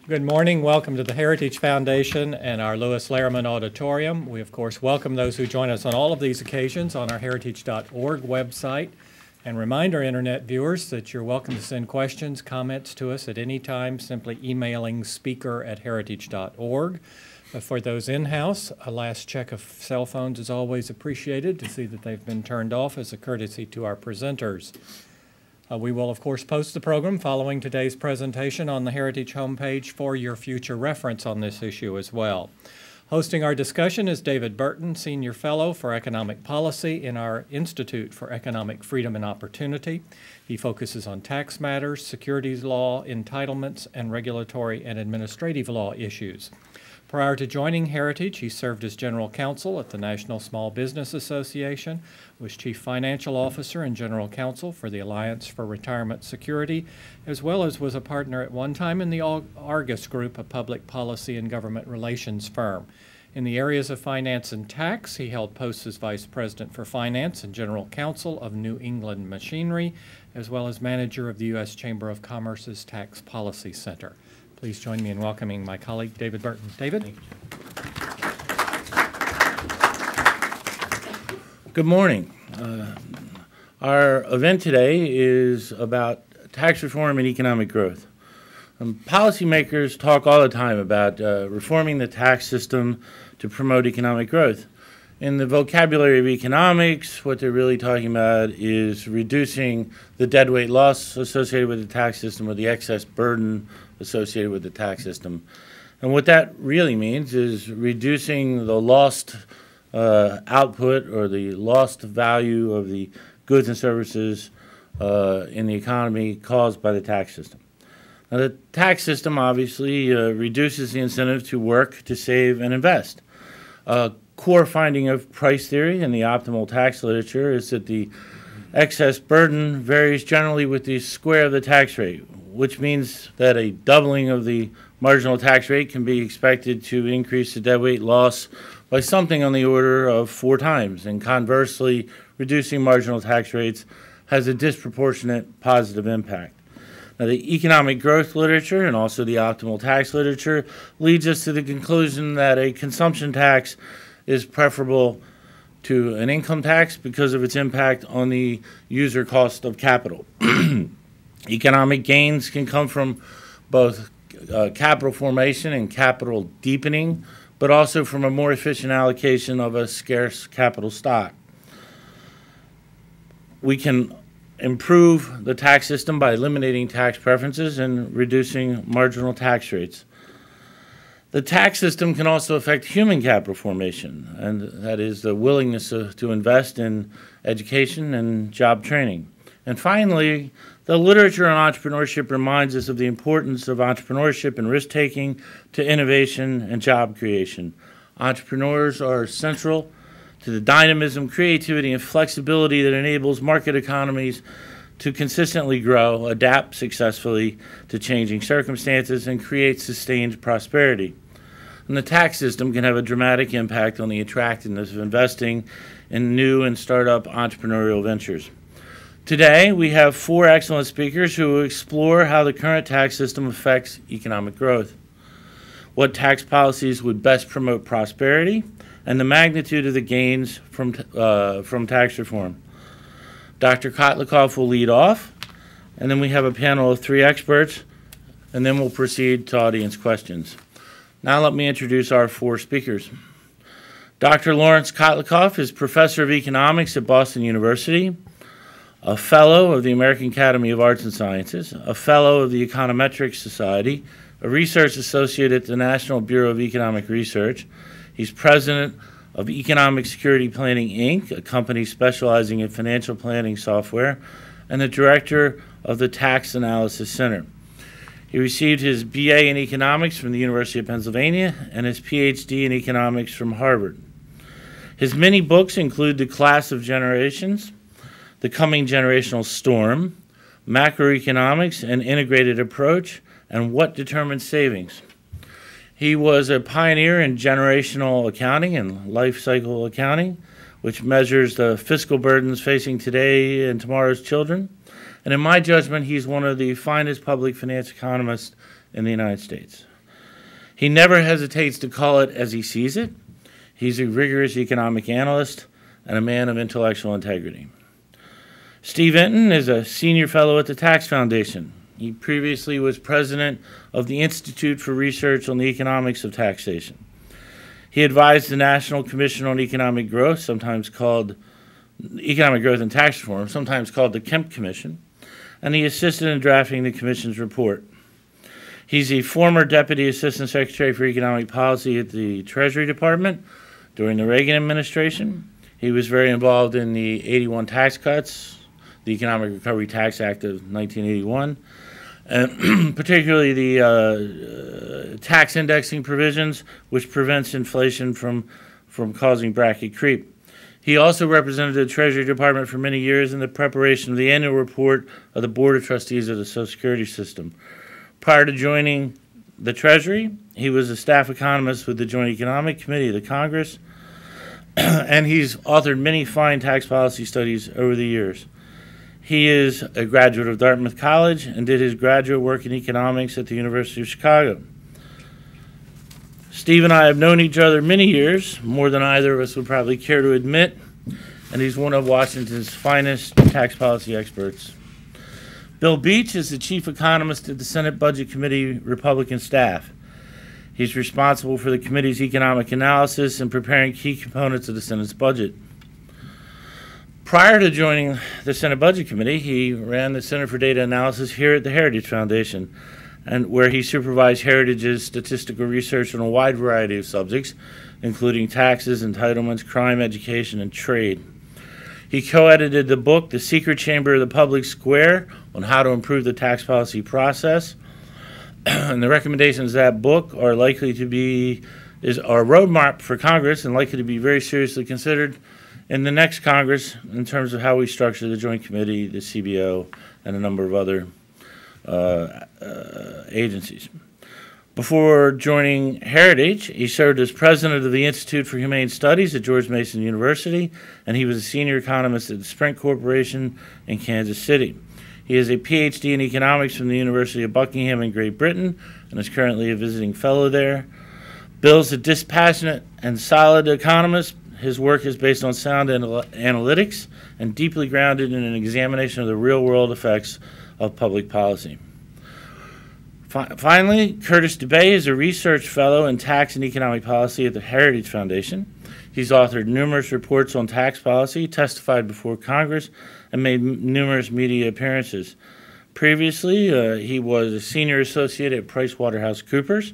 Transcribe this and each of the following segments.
Good morning. Welcome to the Heritage Foundation and our Lewis Lehrman Auditorium. We, of course, welcome those who join us on all of these occasions on our heritage.org website, and remind our internet viewers that you're welcome to send questions, comments to us at any time, simply emailing speaker@heritage.org. For those in-house, a last check of cell phones is always appreciated to see that they've been turned off as a courtesy to our presenters. We will, of course, post the program following today's presentation on the Heritage homepage for your future reference on this issue as well. Hosting our discussion is David Burton, Senior Fellow for Economic Policy in our Institute for Economic Freedom and Opportunity. He focuses on tax matters, securities law, entitlements, and regulatory and administrative law issues. Prior to joining Heritage, he served as General Counsel at the National Small Business Association, was Chief Financial Officer and General Counsel for the Alliance for Retirement Security, as well as was a partner at one time in the Argus Group, a public policy and government relations firm. In the areas of finance and tax, he held posts as Vice President for Finance and General Counsel of New England Machinery, as well as manager of the U.S. Chamber of Commerce's Tax Policy Center. Please join me in welcoming my colleague, David Burton. David? Good morning. Our event today is about tax reform and economic growth. Policymakers talk all the time about reforming the tax system to promote economic growth. In the vocabulary of economics, what they're really talking about is reducing the deadweight loss associated with the tax system or the excess burden associated with the tax system. And what that really means is reducing the lost output or the lost value of the goods and services in the economy caused by the tax system. Now, the tax system obviously reduces the incentive to work, to save, and invest. A core finding of price theory in the optimal tax literature is that the excess burden varies generally with the square of the tax rate, which means that a doubling of the marginal tax rate can be expected to increase the deadweight loss by something on the order of 4 times. And conversely, reducing marginal tax rates has a disproportionate positive impact. Now, the economic growth literature and also the optimal tax literature leads us to the conclusion that a consumption tax is preferable to an income tax because of its impact on the user cost of capital. Economic gains can come from both capital formation and capital deepening, but also from a more efficient allocation of a scarce capital stock. We can improve the tax system by eliminating tax preferences and reducing marginal tax rates. The tax system can also affect human capital formation, and that is the willingness to invest in education and job training. And finally, the literature on entrepreneurship reminds us of the importance of entrepreneurship and risk-taking to innovation and job creation. Entrepreneurs are central to the dynamism, creativity, and flexibility that enables market economies to consistently grow, adapt successfully to changing circumstances, and create sustained prosperity. And the tax system can have a dramatic impact on the attractiveness of investing in new and startup entrepreneurial ventures. Today, we have 4 excellent speakers who will explore how the current tax system affects economic growth, what tax policies would best promote prosperity, and the magnitude of the gains from tax reform. Dr. Kotlikoff will lead off, and then we have a panel of 3 experts, and then we'll proceed to audience questions. Now let me introduce our 4 speakers. Dr. Lawrence Kotlikoff is Professor of Economics at Boston University, a Fellow of the American Academy of Arts and Sciences, a Fellow of the Econometric Society, a Research Associate at the National Bureau of Economic Research. He's President of Economic Security Planning, Inc., a company specializing in financial planning software, and the Director of the Tax Analysis Center. He received his BA in Economics from the University of Pennsylvania and his PhD in Economics from Harvard. His many books include The Class of Generations, The Coming Generational Storm, Macroeconomics, An Integrated Approach, and What Determines Savings. He was a pioneer in generational accounting and life cycle accounting, which measures the fiscal burdens facing today and tomorrow's children. And in my judgment, he's one of the finest public finance economists in the United States. He never hesitates to call it as he sees it. He's a rigorous economic analyst and a man of intellectual integrity. Steve Entin is a senior fellow at the Tax Foundation. He previously was president of the Institute for Research on the Economics of Taxation. He advised the National Commission on Economic Growth, sometimes called Economic Growth and Tax Reform, sometimes called the Kemp Commission, and he assisted in drafting the Commission's report. He's a former Deputy Assistant Secretary for Economic Policy at the Treasury Department during the Reagan administration. He was very involved in the 81 tax cuts, the Economic Recovery Tax Act of 1981, and particularly the tax indexing provisions, which prevents inflation from causing bracket creep. He also represented the Treasury Department for many years in the preparation of the annual report of the Board of Trustees of the Social Security System. Prior to joining the Treasury, he was a staff economist with the Joint Economic Committee of the Congress, and he's authored many fine tax policy studies over the years. He is a graduate of Dartmouth College and did his graduate work in economics at the University of Chicago. Steve and I have known each other many years, more than either of us would probably care to admit, and he's one of Washington's finest tax policy experts. Bill Beach is the chief economist at the Senate Budget Committee Republican staff. He's responsible for the committee's economic analysis and preparing key components of the Senate's budget. Prior to joining the Senate Budget Committee, he ran the Center for Data Analysis here at the Heritage Foundation, and where he supervised Heritage's statistical research on a wide variety of subjects, including taxes, entitlements, crime, education, and trade. He co-edited the book, The Secret Chamber of the Public Square, on how to improve the tax policy process. And the recommendations of that book are likely to be, are a roadmap for Congress and likely to be very seriously considered in the next Congress in terms of how we structure the Joint Committee, the CBO, and a number of other agencies. Before joining Heritage, he served as president of the Institute for Humane Studies at George Mason University, and he was a senior economist at the Sprint Corporation in Kansas City. He has a PhD in economics from the University of Buckingham in Great Britain and is currently a visiting fellow there. Bill's a dispassionate and solid economist. His work is based on sound analytics and deeply grounded in an examination of the real-world effects of public policy. Finally, Curtis Dubay is a research fellow in tax and economic policy at the Heritage Foundation. He's authored numerous reports on tax policy, testified before Congress, and made numerous media appearances. Previously, he was a senior associate at PricewaterhouseCoopers,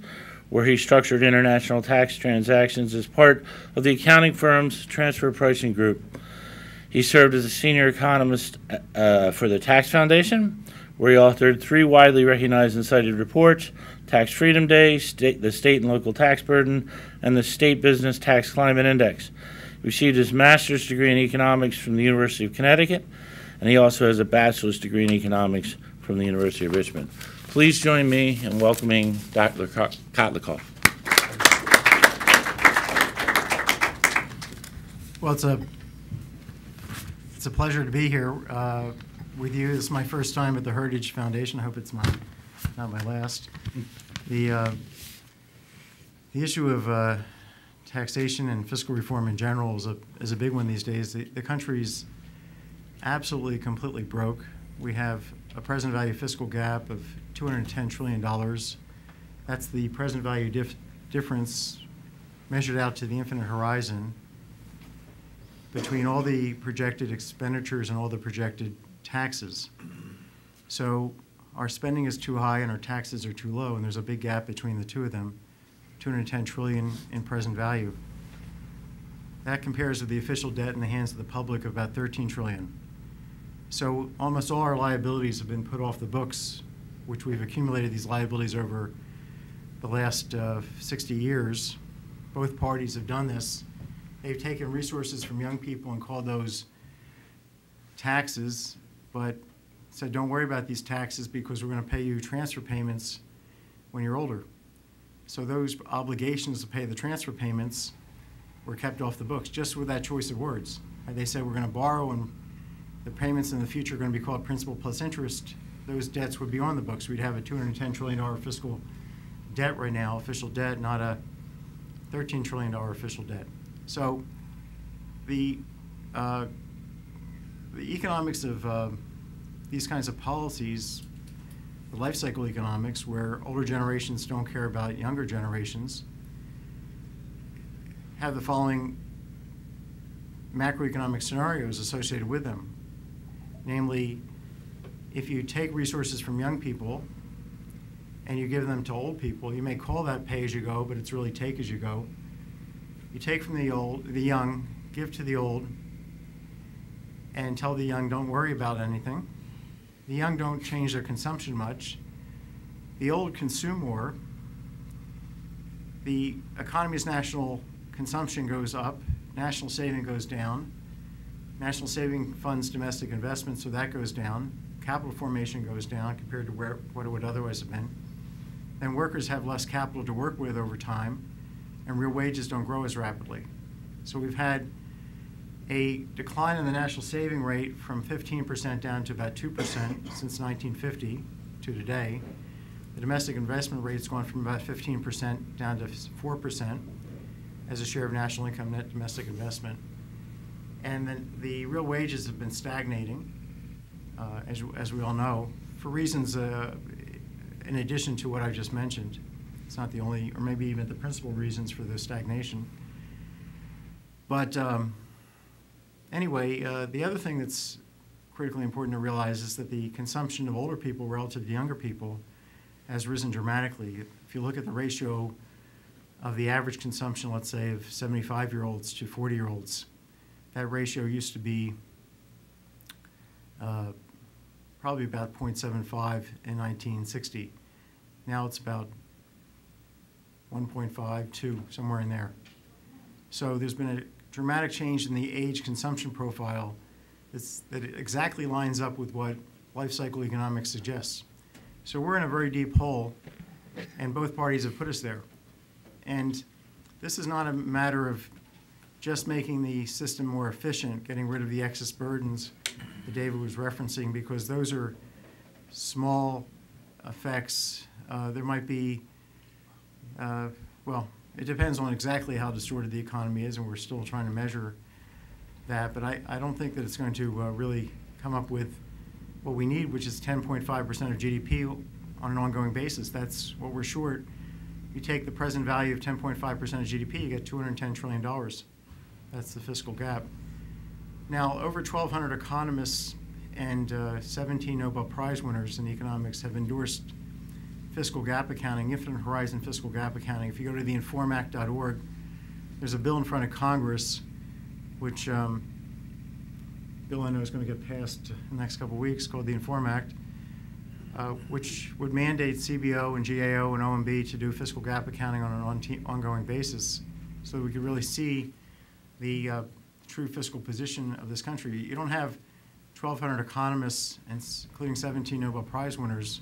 where he structured international tax transactions as part of the accounting firm's transfer pricing group. He served as a senior economist for the Tax Foundation, where he authored 3 widely recognized and cited reports: Tax Freedom Day, the State and Local Tax Burden, and the State Business Tax Climate Index. He received his master's degree in economics from the University of Connecticut, and he also has a bachelor's degree in economics from the University of Richmond. Please join me in welcoming Dr. Kotlikoff. Well, it's a pleasure to be here with you. This is my first time at the Heritage Foundation. I hope it's not my last. The issue of taxation and fiscal reform in general is a big one these days. The country's absolutely, completely broke. We have a present value fiscal gap of $210 trillion. That's the present value difference measured out to the infinite horizon between all the projected expenditures and all the projected taxes. So our spending is too high and our taxes are too low, and there's a big gap between the two of them, $210 trillion in present value. That compares with the official debt in the hands of the public of about $13 trillion. So almost all our liabilities have been put off the books, which we've accumulated these liabilities over the last 60 years. Both parties have done this. They've taken resources from young people and called those taxes, but said, don't worry about these taxes because we're going to pay you transfer payments when you're older. So those obligations to pay the transfer payments were kept off the books, just with that choice of words. They said we're going to borrow and the payments in the future are going to be called principal plus interest. Those debts would be on the books. We'd have a $210 trillion fiscal debt right now, official debt, not a $13 trillion official debt. So the economics of these kinds of policies, the life cycle economics, where older generations don't care about younger generations, have the following macroeconomic scenarios associated with them. Namely, if you take resources from young people and you give them to old people, you may call that pay as you go, but it's really take as you go. You take from the young, give to the old, and tell the young don't worry about anything. The young don't change their consumption much. The old consume more. The economy's national consumption goes up, national saving goes down, national saving funds domestic investment, so that goes down, capital formation goes down compared to what it would otherwise have been. Then workers have less capital to work with over time, and real wages don't grow as rapidly. So we've had a decline in the national saving rate from 15% down to about 2% since 1950 to today. The domestic investment rate's gone from about 15% down to 4% as a share of national income net domestic investment. And then the real wages have been stagnating, as we all know, for reasons in addition to what I just mentioned. It's not the only, or maybe even the principal reasons for the stagnation. But anyway, the other thing that's critically important to realize is that the consumption of older people relative to younger people has risen dramatically. If you look at the ratio of the average consumption, let's say, of 75-year-olds to 40-year-olds, that ratio used to be probably about 0.75 in 1960. Now it's about 1.5, 2, somewhere in there. So there's been a dramatic change in the age consumption profile that exactly lines up with what life cycle economics suggests. So we're in a very deep hole, and both parties have put us there. And this is not a matter of just making the system more efficient, getting rid of the excess burdens that David was referencing, because those are small effects. There might be, well, it depends on exactly how distorted the economy is, and we're still trying to measure that. But I don't think that it's going to really come up with what we need, which is 10.5% of GDP on an ongoing basis. That's what we're short. You take the present value of 10.5% of GDP, you get $210 trillion. That's the fiscal gap. Now, over 1,200 economists and 17 Nobel Prize winners in economics have endorsed fiscal gap accounting, infinite horizon fiscal gap accounting. If you go to the informact.org, there's a bill in front of Congress, which bill I know is going to get passed in the next couple of weeks, called the Inform Act, which would mandate CBO and GAO and OMB to do fiscal gap accounting on an ongoing basis so that we could really see the true fiscal position of this country. You don't have 1,200 economists, including 17 Nobel Prize winners,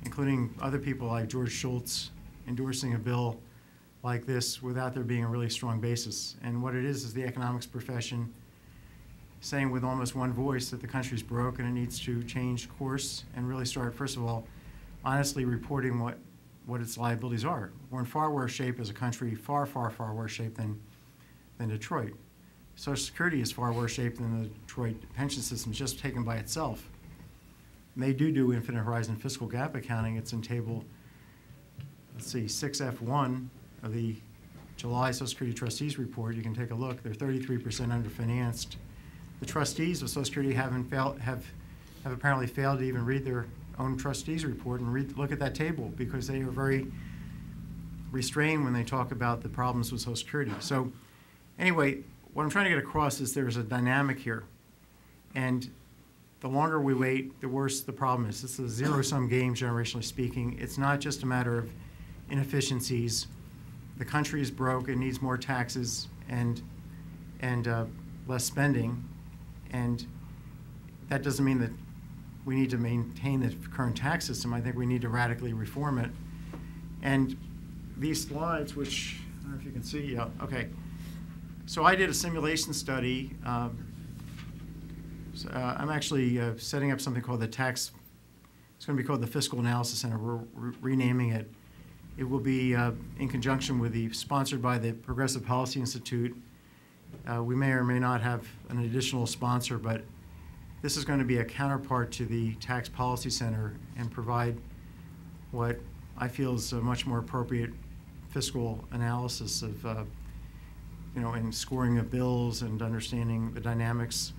including other people like George Shultz, endorsing a bill like this without there being a really strong basis. And what it is the economics profession saying with almost one voice that the country's broke and it needs to change course and really start, first of all, honestly reporting what its liabilities are. We're in far worse shape as a country, far, far, far worse shape than Detroit. Social Security is far worse shape than the Detroit pension system just taken by itself. And they do infinite horizon fiscal gap accounting. It's in table, let's see, 6F1 of the July Social Security Trustees report. You can take a look. They're 33% underfinanced. The trustees of Social Security have apparently failed to even read their own trustees report and look at that table, because they are very restrained when they talk about the problems with Social Security. So anyway, what I'm trying to get across is there's a dynamic here. And the longer we wait, the worse the problem is. This is a zero-sum game, generationally speaking. It's not just a matter of inefficiencies. The country is broke. It needs more taxes and less spending. And that doesn't mean that we need to maintain the current tax system. I think we need to radically reform it. And these slides, which I don't know if you can see, yeah, okay. So I did a simulation study. I'm actually setting up something called the tax, it's going to be called the Fiscal Analysis Center. We're renaming it. It will be in conjunction with sponsored by the Progressive Policy Institute. We may or may not have an additional sponsor, but this is going to be a counterpart to the Tax Policy Center and provide what I feel is a much more appropriate fiscal analysis of, in scoring of bills and understanding the dynamics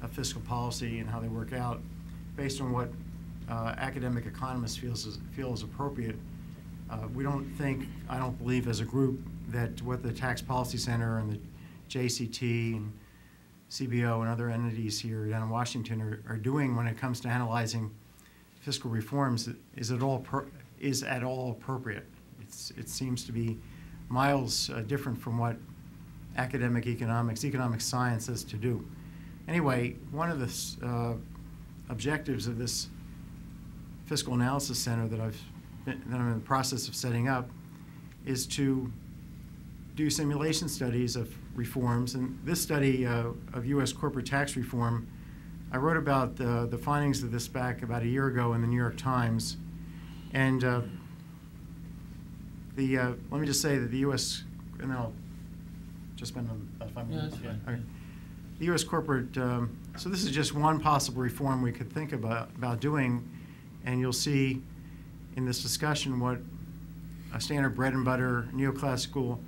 of fiscal policy and how they work out based on what academic economists feel is appropriate. I don't believe as a group that what the Tax Policy Center and the JCT and CBO and other entities here down in Washington are doing when it comes to analyzing fiscal reforms is at all appropriate. It seems to be miles different from what academic economic science is to do. Anyway, one of the objectives of this Fiscal Analysis Center that I'm in the process of setting up is to do simulation studies of reforms. And this study of U.S. corporate tax reform, I wrote about the findings of this back about a year ago in the New York Times. And let me just say that the U.S. and I'll just spend about 5 minutes. Yeah, that's fine. Right. The U.S. corporate. So this is just one possible reform we could think about doing, and you'll see in this discussion what a standard bread and butter neoclassical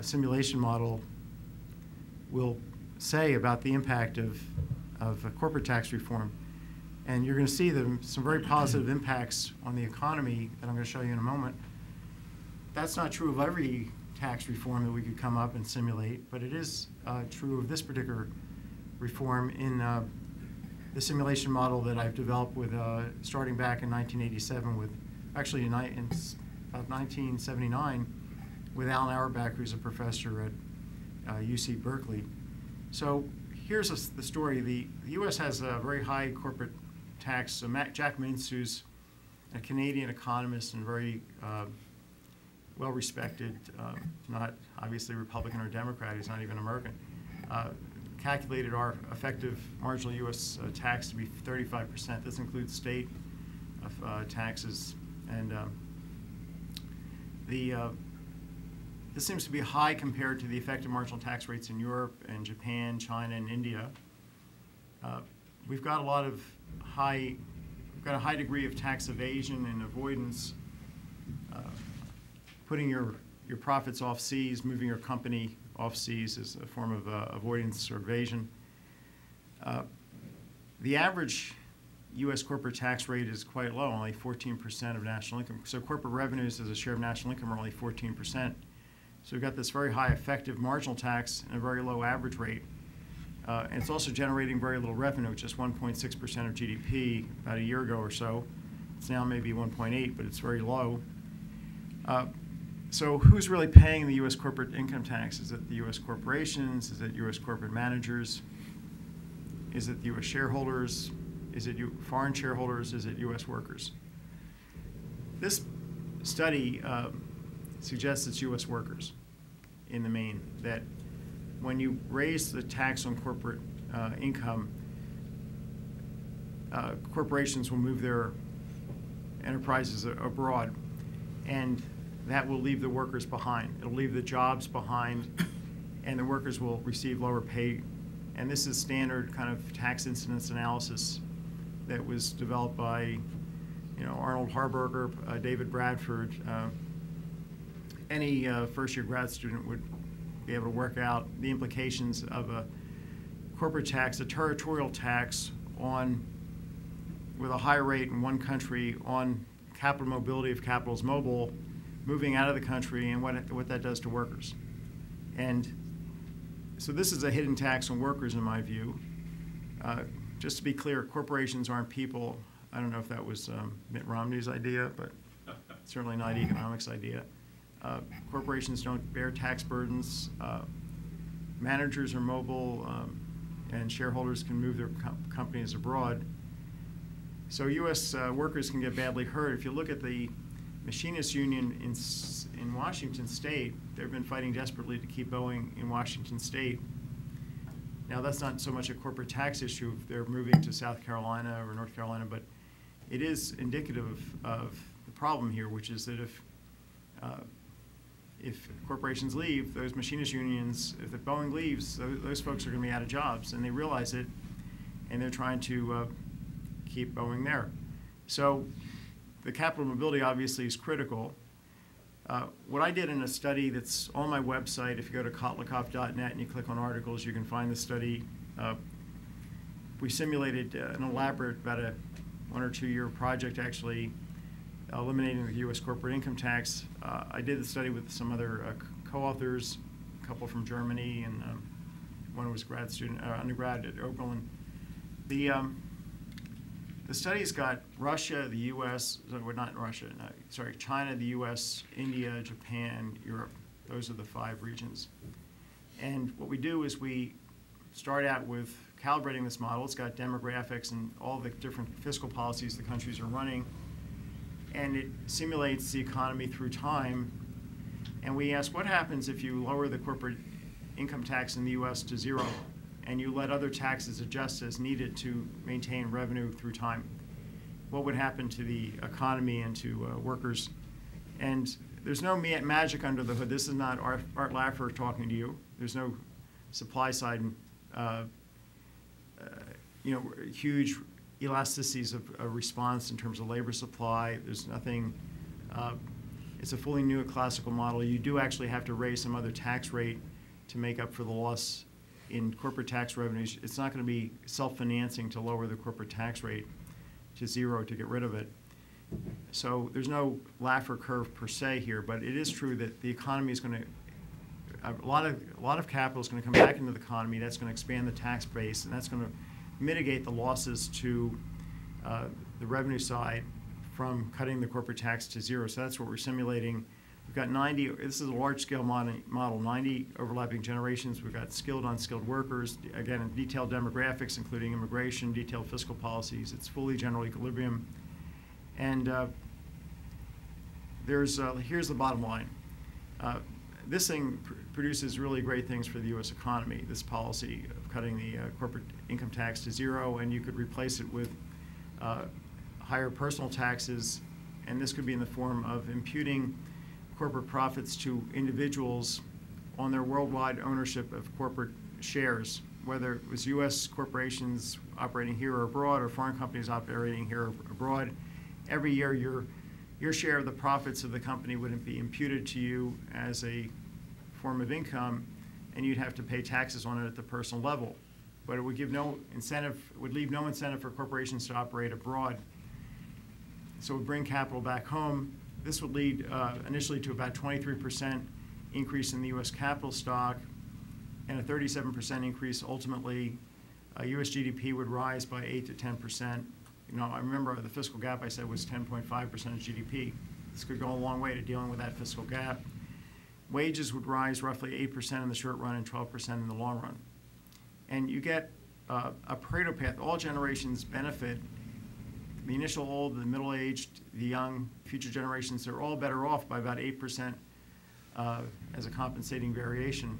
simulation model will say about the impact of corporate tax reform. And you're going to see some very positive impacts on the economy that I'm going to show you in a moment. That's not true of every tax reform that we could come up and simulate, but it is true of this particular reform in the simulation model that I've developed with starting back in 1987 with, actually in about 1979, with Alan Auerbach, who's a professor at UC Berkeley. So here's the story. The U.S. has a very high corporate tax. So Jack Mintz, who's a Canadian economist and very well-respected, not obviously Republican or Democrat, he's not even American, calculated our effective marginal U.S. Tax to be 35%. This includes state taxes. And this seems to be high compared to the effective marginal tax rates in Europe and Japan, China, and India. We've got a high degree of tax evasion and avoidance, putting your profits off seas, moving your company off seas is a form of avoidance or evasion. The average U.S. corporate tax rate is quite low, only 14% of national income. So corporate revenues as a share of national income are only 14%. So we've got this very high effective marginal tax and a very low average rate. And it's also generating very little revenue, just 1.6% of GDP about a year ago or so. It's now maybe 1.8, but it's very low. So who's really paying the U.S. corporate income tax? Is it the U.S. corporations? Is it U.S. corporate managers? Is it the U.S. shareholders? Is it foreign shareholders? Is it U.S. workers? This study suggests it's U.S. workers in the main, that when you raise the tax on corporate income, corporations will move their enterprises abroad, and that will leave the workers behind. It'll leave the jobs behind, and the workers will receive lower pay. And this is standard kind of tax incidence analysis that was developed by, Arnold Harburger, David Bradford. Any first-year grad student would be able to work out the implications of a corporate tax, a territorial tax with a high rate in one country on capital mobility if capital is mobile, moving out of the country, and what that does to workers. And so this is a hidden tax on workers in my view. Just to be clear, corporations aren't people. I don't know if that was Mitt Romney's idea, but certainly not economics' idea. Corporations don't bear tax burdens. Managers are mobile, and shareholders can move their companies abroad. So U.S. Workers can get badly hurt. If you look at the Machinists Union in Washington State, they've been fighting desperately to keep Boeing in Washington State. Now, that's not so much a corporate tax issue if they're moving to South Carolina or North Carolina, but it is indicative of the problem here, which is that if corporations leave, those machinist unions, if the Boeing leaves, those folks are going to be out of jobs, and they realize it, and they're trying to keep Boeing there. So the capital mobility obviously is critical. What I did in a study that's on my website, if you go to Kotlikoff.net and you click on articles, you can find the study. We simulated an elaborate, about a 1 or 2 year project actually, eliminating the U.S. corporate income tax. I did the study with some other co-authors, a couple from Germany, and one was grad student, undergrad at Oberlin. The study's got Russia, the U.S., not Russia, no, sorry, China, the U.S., India, Japan, Europe. Those are the 5 regions. And what we do is we start out with calibrating this model. It's got demographics and all the different fiscal policies the countries are running. And it simulates the economy through time. And we ask, what happens if you lower the corporate income tax in the U.S. to 0, and you let other taxes adjust as needed to maintain revenue through time? What would happen to the economy and to workers? And there's no magic under the hood. This is not Art Laffer talking to you. There's no supply side, huge elasticities of response in terms of labor supply. There's nothing. It's a fully new classical model. You do actually have to raise some other tax rate to make up for the loss in corporate tax revenues. It's not going to be self-financing to lower the corporate tax rate to 0 to get rid of it. So there's no Laffer curve per se here, but it is true that the economy is going to, a lot of capital is going to come back into the economy. That's going to expand the tax base, and that's going to mitigate the losses to the revenue side from cutting the corporate tax to 0. So that's what we're simulating. We've got 90, this is a large-scale model, 90 overlapping generations. We've got skilled, unskilled workers, again, detailed demographics, including immigration, detailed fiscal policies. It's fully general equilibrium. And here's the bottom line. This thing produces really great things for the U.S. economy, this policy of cutting the corporate income tax to 0, and you could replace it with higher personal taxes, and this could be in the form of imputing corporate profits to individuals on their worldwide ownership of corporate shares, whether it was U.S. corporations operating here or abroad or foreign companies operating here or abroad. Every year, your share of the profits of the company wouldn't be imputed to you as a form of income, and you'd have to pay taxes on it at the personal level. But it would give no incentive, it would leave no incentive for corporations to operate abroad. So it would bring capital back home. This would lead initially to about 23% increase in the U.S. capital stock and a 37% increase ultimately. U.S. GDP would rise by 8 to 10%. I remember the fiscal gap I said was 10.5% of GDP. This could go a long way to dealing with that fiscal gap. Wages would rise roughly 8% in the short run and 12% in the long run. And you get a Pareto path. All generations benefit. The initial old, the middle-aged, the young, future generations, they're all better off by about 8% as a compensating variation.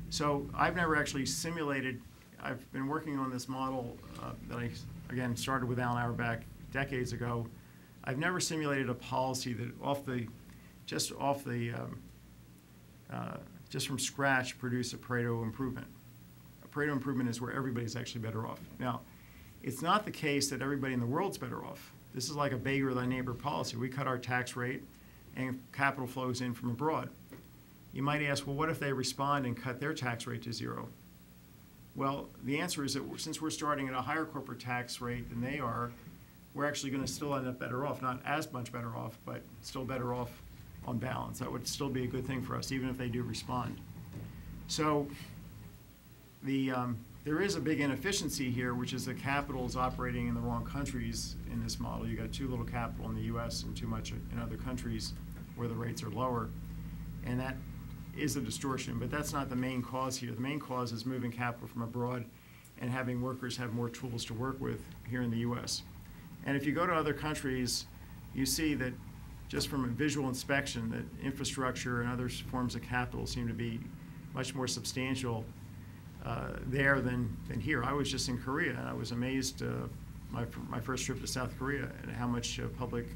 So I've never actually simulated. I've been working on this model that I, again, started with Alan Auerbach decades ago. I've never simulated a policy that just from scratch produce a Pareto improvement. A Pareto improvement is where everybody's actually better off. Now, it's not the case that everybody in the world's better off. This is like a beggar thy neighbor policy. We cut our tax rate and capital flows in from abroad. You might ask, well, what if they respond and cut their tax rate to 0? Well, the answer is that since we're starting at a higher corporate tax rate than they are, we're actually going to still end up better off, not as much better off, but still better off on balance. That would still be a good thing for us, even if they do respond. So there is a big inefficiency here, which is that capital is operating in the wrong countries in this model. You got too little capital in the U.S. and too much in other countries where the rates are lower, and that is a distortion. But that's not the main cause here. The main cause is moving capital from abroad and having workers have more tools to work with here in the U.S. And if you go to other countries, you see that just from a visual inspection, that infrastructure and other forms of capital seem to be much more substantial there than here. I was just in Korea, and I was amazed my first trip to South Korea at how much public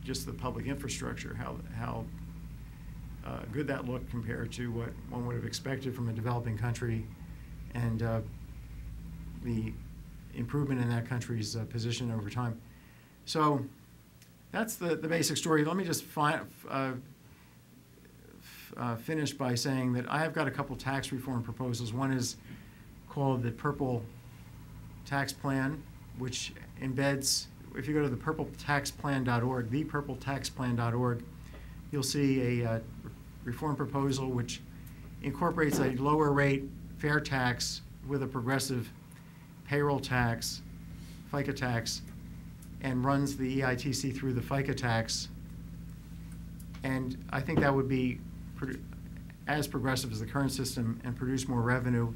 just the public infrastructure, how good that looked compared to what one would have expected from a developing country, and the improvement in that country's position over time. So that's the basic story. Let me just finish by saying that I have got a couple tax reform proposals. One is called the Purple Tax Plan, which embeds, if you go to the purpletaxplan.org, thepurpletaxplan.org, you'll see a reform proposal which incorporates a lower rate fair tax with a progressive payroll tax, FICA tax, and runs the EITC through the FICA tax. And I think that would be as progressive as the current system and produce more revenue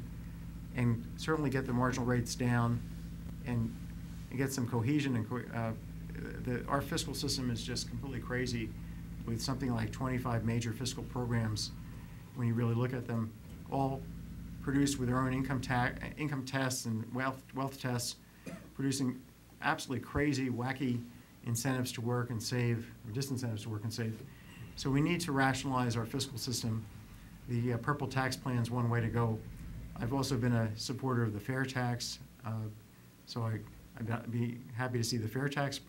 and certainly get the marginal rates down and get some cohesion. And our fiscal system is just completely crazy with something like 25 major fiscal programs when you really look at them, all produced with their own income tests and wealth tests, producing absolutely crazy, wacky incentives to work and save, or disincentives to work and save. So we need to rationalize our fiscal system. The Purple Tax Plan is one way to go. I've also been a supporter of the fair tax, so I'd be happy to see the fair tax.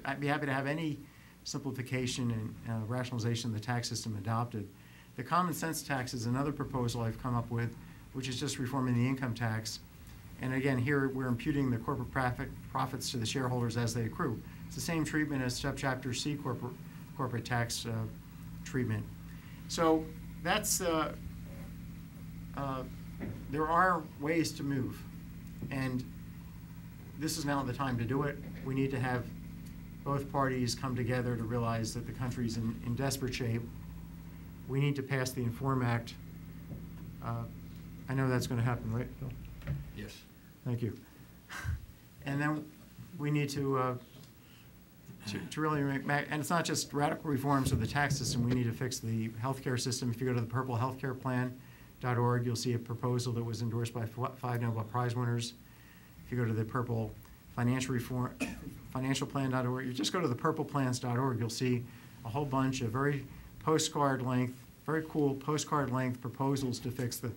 I'd be happy to have any simplification and rationalization of the tax system adopted. The common sense tax is another proposal I've come up with, which is just reforming the income tax. And again, here we're imputing the corporate profits to the shareholders as they accrue. It's the same treatment as Subchapter C corporate tax treatment. So that's there are ways to move, and this is now the time to do it. We need to have both parties come together to realize that the country's in desperate shape. We need to pass the Inform Act. I know that's going to happen, right, Bill? Yes. Thank you. And then we need to really and it's not just radical reforms of the tax system. We need to fix the healthcare system. If you go to the purpletaxplan.org, you'll see a proposal that was endorsed by 5 Nobel Prize winners. If you go to the Purple Financial Plan.org, you just go to the purpleplans.org, you'll see a whole bunch of very cool postcard length proposals to fix the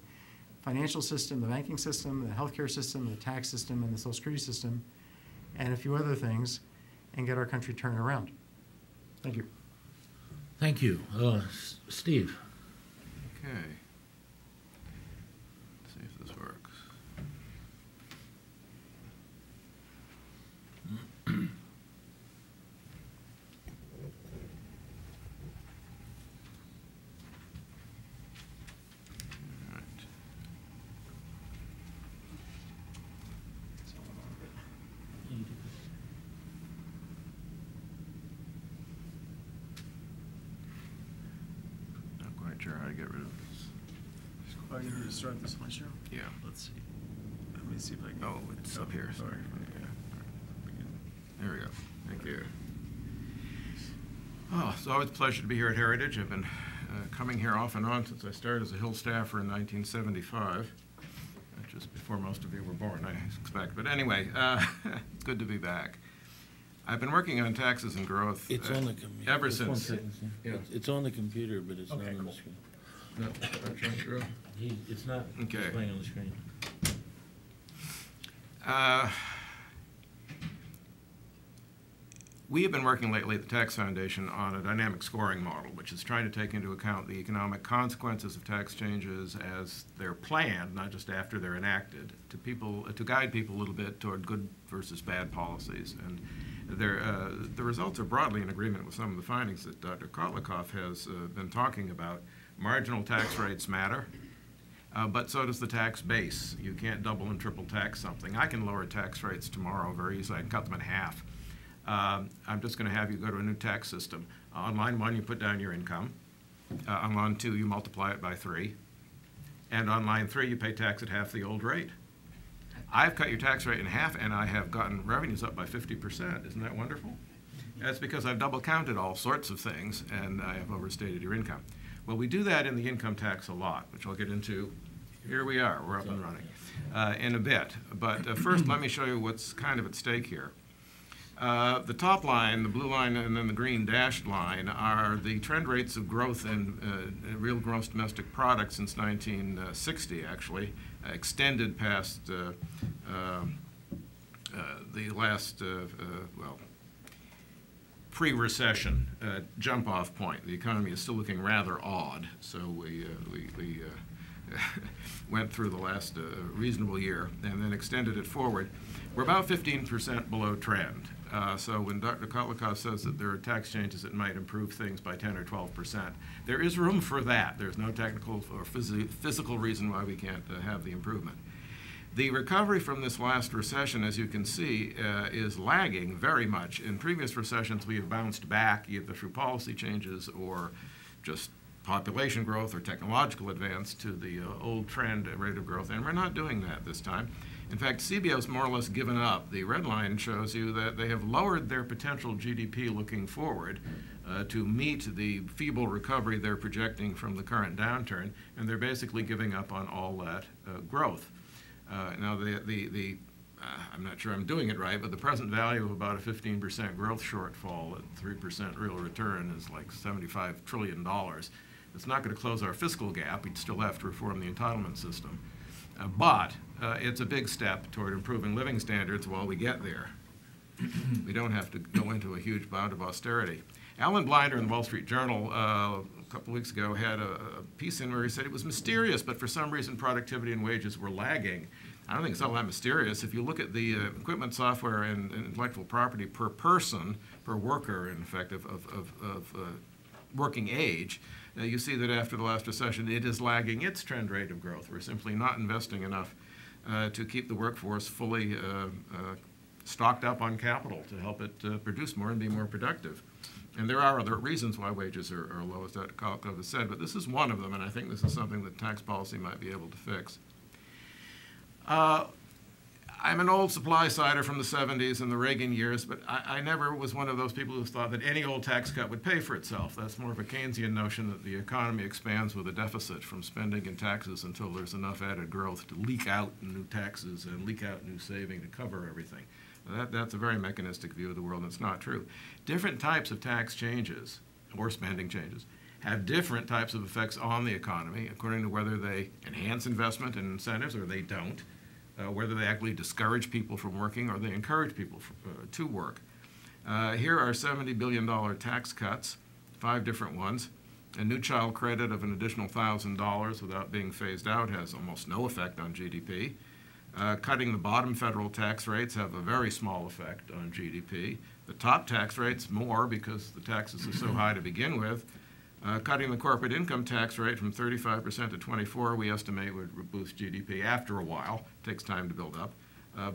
financial system, the banking system, the healthcare system, the tax system, and the Social Security system, and a few other things, and get our country turned around. Thank you. Thank you. Steve. Okay. Let's see if this works. How to get rid of this. Oh, you need to start this one, sure? Yeah. Let's see. Let me see if I can. Oh, it's up here. Sorry. Yeah. There we go. Thank you. Oh, it's always a pleasure to be here at Heritage. I've been coming here off and on since I started as a Hill staffer in 1975. Just before most of you were born, I expect. But anyway, it's good to be back. I've been working on taxes and growth It's on the computer. ever since. Yeah. It's on the computer, but it's not on the screen. It's not displaying on the screen. We have been working lately at the Tax Foundation on a dynamic scoring model, which is trying to take into account the economic consequences of tax changes as they're planned, not just after they're enacted, to guide people a little bit toward good versus bad policies. And the results are broadly in agreement with some of the findings that Dr. Kotlikoff has been talking about. Marginal tax rates matter, but so does the tax base. You can't double and triple tax something. I can lower tax rates tomorrow very easily. I can cut them in half. I'm just going to have you go to a new tax system. On line 1, you put down your income. On line 2, you multiply it by 3. And on line 3, you pay tax at half the old rate. I've cut your tax rate in half, and I have gotten revenues up by 50%. Isn't that wonderful? That's because I've double counted all sorts of things, and I have overstated your income. Well, we do that in the income tax a lot, which I'll get into. Here we are. We're up and running in a bit. But first, let me show you what's kind of at stake here. The top line, the blue line, and then the green dashed line are the trend rates of growth in real gross domestic product since 1960, actually, extended past the last, well, pre-recession jump-off point. The economy is still looking rather odd, so we went through the last reasonable year and then extended it forward. We're about 15% below trend. So when Dr. Kotlikoff says that there are tax changes that might improve things by 10 or 12%, there is room for that. There's no technical or physical reason why we can't have the improvement. The recovery from this last recession, as you can see, is lagging very much. In previous recessions, we have bounced back either through policy changes or just population growth or technological advance to the old trend rate of growth, and we're not doing that this time. In fact, CBO's more or less given up. The red line shows you that they have lowered their potential GDP looking forward to meet the feeble recovery they're projecting from the current downturn, and they're basically giving up on all that growth. Now, I'm not sure I'm doing it right, but the present value of about a 15% growth shortfall at 3% real return is like $75 trillion. It's not going to close our fiscal gap. We'd still have to reform the entitlement system. But it's a big step toward improving living standards while we get there. We don't have to go into a huge bout of austerity. Alan Blinder in the Wall Street Journal a couple weeks ago had a piece in where he said it was mysterious, but for some reason productivity and wages were lagging. I don't think it's all that mysterious. If you look at the equipment, software, and intellectual property per person, per worker, in effect, of working age, you see that after the last recession, it is lagging its trend rate of growth. We're simply not investing enough to keep the workforce fully stocked up on capital to help it produce more and be more productive. And there are other reasons why wages are low, as Dr. Kotlikoff has said, but this is one of them, and I think this is something that tax policy might be able to fix. I'm an old supply-sider from the 70s and the Reagan years, but I never was one of those people who thought that any old tax cut would pay for itself. That's more of a Keynesian notion that the economy expands with a deficit from spending and taxes until there's enough added growth to leak out new taxes and leak out new saving to cover everything. That's a very mechanistic view of the world, and it's not true. Different types of tax changes or spending changes have different types of effects on the economy according to whether they enhance investment and incentives or they don't. Whether they actually discourage people from working or they encourage people to work. Here are $70 billion tax cuts, 5 different ones. A new child credit of an additional $1,000 without being phased out has almost no effect on GDP. Cutting the bottom federal tax rates have a very small effect on GDP. The top tax rates more because the taxes are so high to begin with. Cutting the corporate income tax rate from 35% to 24%, we estimate would boost GDP after a while. It takes time to build up,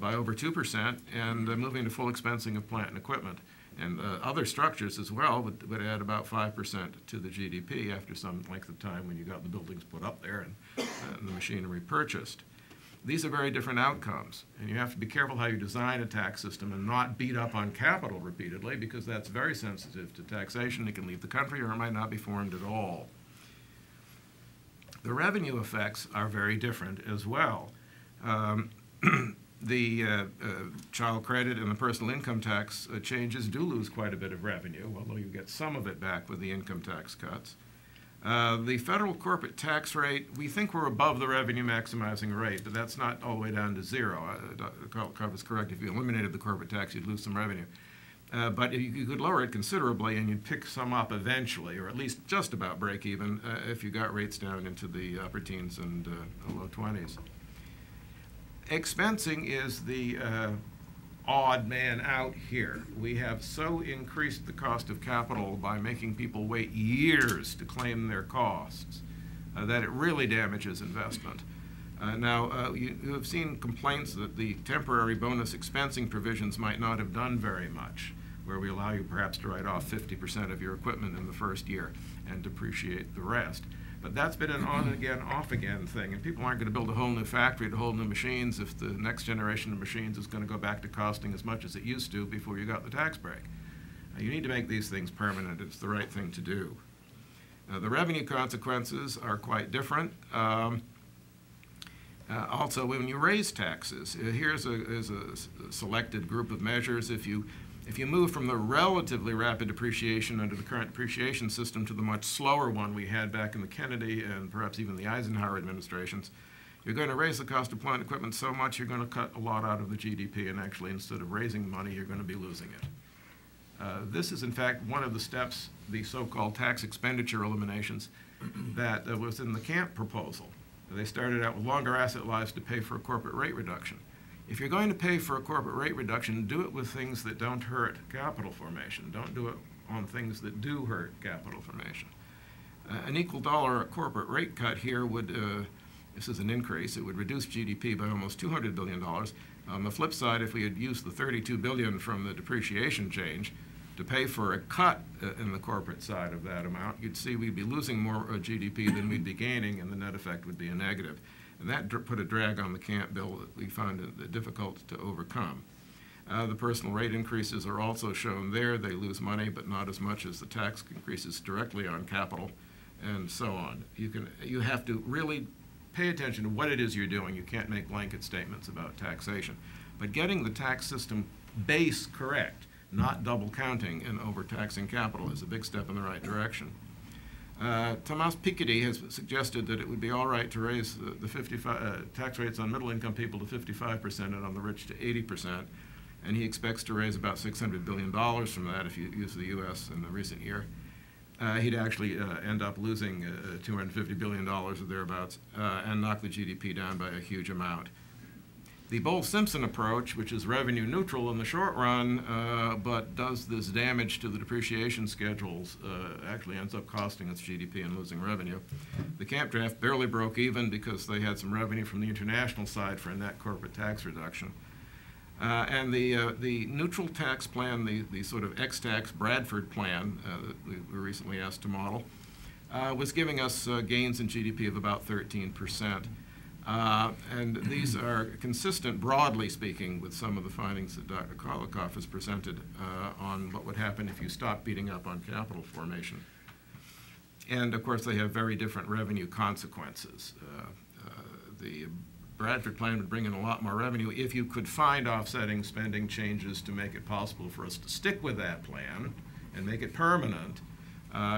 by over 2%, and moving to full expensing of plant and equipment. And other structures as well would add about 5% to the GDP after some length of time when you got the buildings put up there and the machinery purchased. These are very different outcomes, and you have to be careful how you design a tax system and not beat up on capital repeatedly because that's very sensitive to taxation. It can leave the country or it might not be formed at all. The revenue effects are very different as well. The child credit and the personal income tax changes do lose quite a bit of revenue, although you get some of it back with the income tax cuts. The federal corporate tax rate, we think we're above the revenue maximizing rate, but that's not all the way down to zero. Dr. Kotlikoff is correct. If you eliminated the corporate tax, you'd lose some revenue. But you could lower it considerably, and you'd pick some up eventually, or at least just about break even, if you got rates down into the upper teens and low 20s. Expensing is the odd man out here. We have so increased the cost of capital by making people wait years to claim their costs that it really damages investment. Now, you have seen complaints that the temporary bonus expensing provisions might not have done very much, where we allow you perhaps to write off 50% of your equipment in the first year and depreciate the rest. But that's been an on-again, off-again thing, and people aren't going to build a whole new factory to whole new machines if the next generation of machines is going to go back to costing as much as it used to before you got the tax break. You need to make these things permanent. It's the right thing to do. The revenue consequences are quite different. Also, when you raise taxes, here's a selected group of measures. If you If you move from the relatively rapid depreciation under the current depreciation system to the much slower one we had back in the Kennedy and perhaps even the Eisenhower administrations, you're going to raise the cost of plant equipment so much you're going to cut a lot out of the GDP, and actually instead of raising money, you're going to be losing it. This is in fact one of the steps, the so-called tax expenditure eliminations, that was in the Camp proposal. They started out with longer asset lives to pay for a corporate rate reduction. If you're going to pay for a corporate rate reduction, do it with things that don't hurt capital formation. Don't do it on things that do hurt capital formation. An equal dollar corporate rate cut here would, this is an increase, it would reduce GDP by almost $200 billion. On the flip side, if we had used the $32 billion from the depreciation change to pay for a cut in the corporate side of that amount, you'd see we'd be losing more GDP than we'd be gaining, and the net effect would be a negative. And that put a drag on the Camp bill that we find it difficult to overcome. The personal rate increases are also shown there. They lose money, but not as much as the tax increases directly on capital, and so on. You have to really pay attention to what it is you're doing. You can't make blanket statements about taxation. But getting the tax system base correct, not double counting and overtaxing capital, is a big step in the right direction. Thomas Piketty has suggested that it would be all right to raise the tax rates on middle-income people to 55% and on the rich to 80%, and he expects to raise about $600 billion from that if you use the U.S. in the recent year. He'd actually end up losing $250 billion or thereabouts and knock the GDP down by a huge amount. The Bowles-Simpson approach, which is revenue neutral in the short run, but does this damage to the depreciation schedules, actually ends up costing us GDP and losing revenue. The Camp draft barely broke even because they had some revenue from the international side for a net corporate tax reduction. And the neutral tax plan, the sort of X-tax Bradford plan that we were recently asked to model, was giving us gains in GDP of about 13%. And these are consistent, broadly speaking, with some of the findings that Dr. Kotlikoff has presented on what would happen if you stop beating up on capital formation. And of course, they have very different revenue consequences. The Bradford plan would bring in a lot more revenue if you could find offsetting spending changes to make it possible for us to stick with that plan and make it permanent.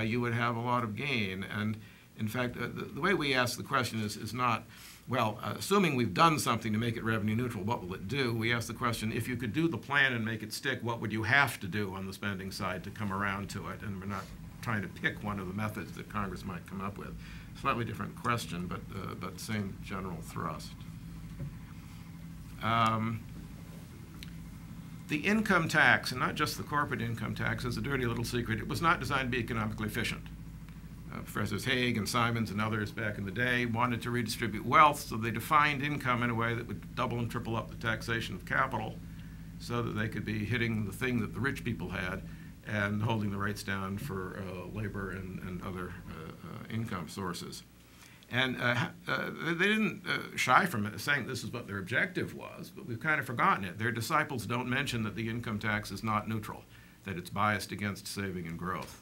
You would have a lot of gain. And in fact, the way we ask the question is not, well, assuming we've done something to make it revenue neutral, what will it do? We ask the question, if you could do the plan and make it stick, what would you have to do on the spending side to come around to it? And we're not trying to pick one of the methods that Congress might come up with. Slightly different question, but same general thrust. The income tax, and not just the corporate income tax, is a dirty little secret. It was not designed to be economically efficient. Professors Haig and Simons and others back in the day wanted to redistribute wealth, so they defined income in a way that would double and triple up the taxation of capital so that they could be hitting the thing that the rich people had and holding the rates down for labor and other income sources. And they didn't shy from it, saying this is what their objective was, but we've kind of forgotten it. Their disciples don't mention that the income tax is not neutral, that it's biased against saving and growth.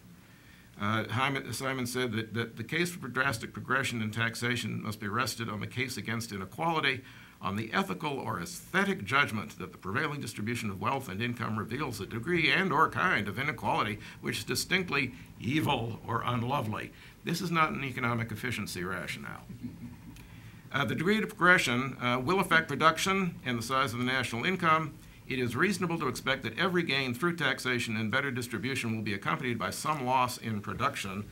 Simon said that the case for drastic progression in taxation must be rested on the case against inequality, on the ethical or aesthetic judgment that the prevailing distribution of wealth and income reveals a degree and or kind of inequality which is distinctly evil or unlovely. This is not an economic efficiency rationale. The degree of progression will affect reduction in the size of the national income. It is reasonable to expect that every gain through taxation and better distribution will be accompanied by some loss in production.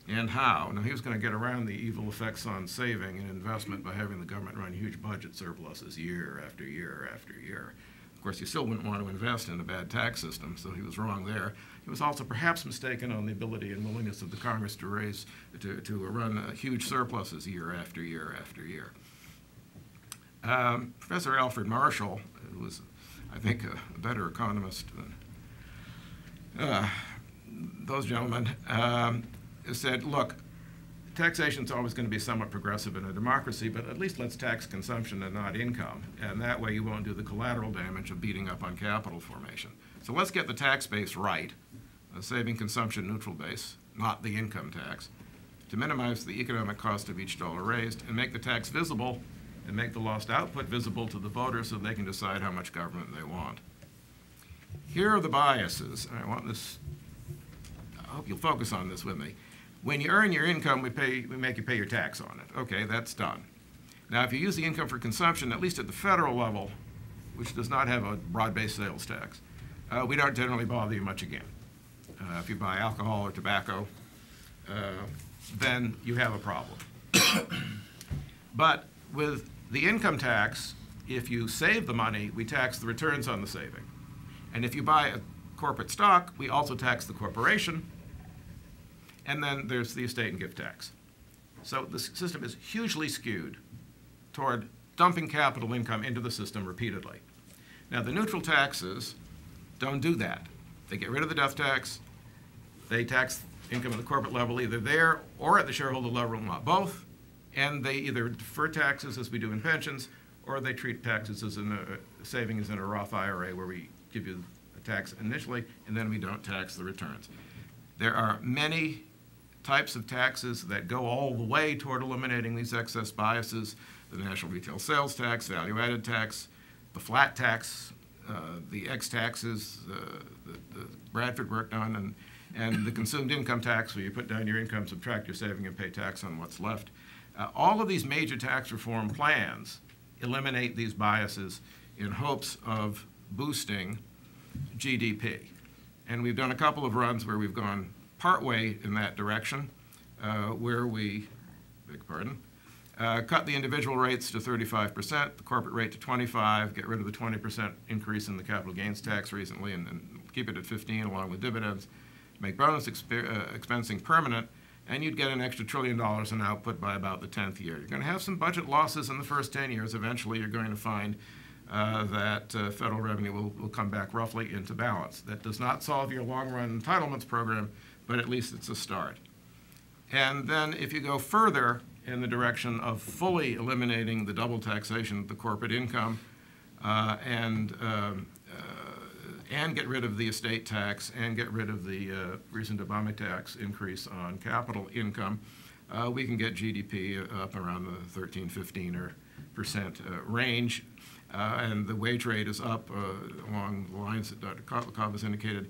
And how? Now, he was going to get around the evil effects on saving and investment by having the government run huge budget surpluses year after year after year. Of course, you still wouldn't want to invest in a bad tax system, so he was wrong there. He was also perhaps mistaken on the ability and willingness of the Congress to run huge surpluses year after year after year. Professor Alfred Marshall, who was, I think, a better economist than those gentlemen, said, look, taxation is always going to be somewhat progressive in a democracy, but at least let's tax consumption and not income. And that way you won't do the collateral damage of beating up on capital formation. So let's get the tax base right, a saving consumption neutral base, not the income tax, to minimize the economic cost of each dollar raised and make the tax visible and make the lost output visible to the voters so they can decide how much government they want. here are the biases. I want this, I hope you'll focus on this with me. When you earn your income, we make you pay your tax on it. Okay, that's done. Now, if you use the income for consumption, at least at the federal level, which does not have a broad-based sales tax, we don't generally bother you much again. If you buy alcohol or tobacco, then you have a problem. But with the income tax, if you save the money, we tax the returns on the saving. And if you buy a corporate stock, we also tax the corporation. And then there's the estate and gift tax. So the system is hugely skewed toward dumping capital income into the system repeatedly. Now, the neutral taxes don't do that. They get rid of the death tax. They tax income at the corporate level either there or at the shareholder level, not both. And they either defer taxes, as we do in pensions, or they treat taxes as in a savings in a Roth IRA, where we give you a tax initially, and then we don't tax the returns. There are many types of taxes that go all the way toward eliminating these excess biases: the national retail sales tax, value-added tax, the flat tax, the X taxes, the Bradford work done, and the consumed income tax, where you put down your income, subtract your saving, and pay tax on what's left. All of these major tax reform plans eliminate these biases in hopes of boosting GDP. And we've done a couple of runs where we've gone partway in that direction, where we, cut the individual rates to 35%, the corporate rate to 25%, get rid of the 20% increase in the capital gains tax recently, and keep it at 15% along with dividends, make bonus expensing permanent, and you'd get an extra $1 trillion in output by about the 10th year. You're going to have some budget losses in the first 10 years. Eventually, you're going to find that federal revenue will come back roughly into balance. That does not solve your long-run entitlements program, but at least it's a start. And then if you go further in the direction of fully eliminating the double taxation of the corporate income and get rid of the estate tax and get rid of the recent Obama tax increase on capital income, we can get GDP up around the 13–15% range. And the wage rate is up along the lines that Dr. Kotlikoff has indicated.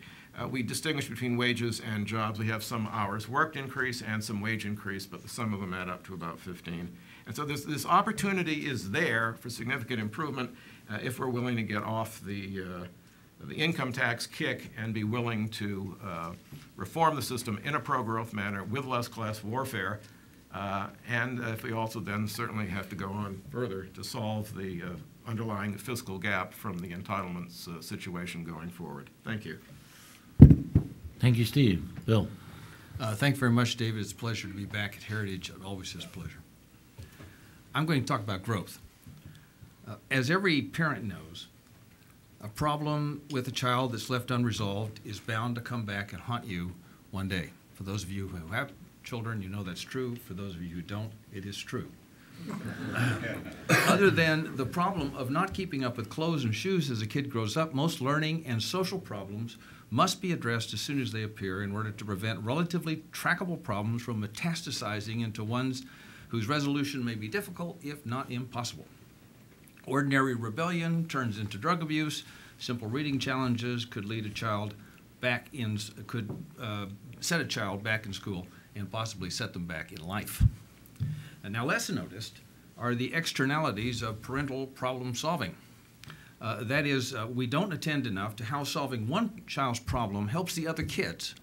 We distinguish between wages and jobs. We have some hours worked increase and some wage increase, but some of them add up to about 15. And so this opportunity is there for significant improvement if we're willing to get off the income tax kick and be willing to reform the system in a pro-growth manner with less class warfare. And if we also then certainly have to go on further to solve the underlying fiscal gap from the entitlements situation going forward. Thank you. Thank you, Steve. Bill. Thank you very much, David. It's a pleasure to be back at Heritage. It always is a pleasure. I'm going to talk about growth. As every parent knows, a problem with a child that's left unresolved is bound to come back and haunt you one day. For those of you who have children, you know that's true. For those of you who don't, it is true. Other than the problem of not keeping up with clothes and shoes as a kid grows up, most learning and social problems must be addressed as soon as they appear in order to prevent relatively trackable problems from metastasizing into ones whose resolution may be difficult, if not impossible. Ordinary rebellion turns into drug abuse. Simple reading challenges could lead a child back in, set a child back in school and possibly set them back in life. And now, less noticed are the externalities of parental problem solving. That is, we don't attend enough to how solving one child's problem helps the other kids.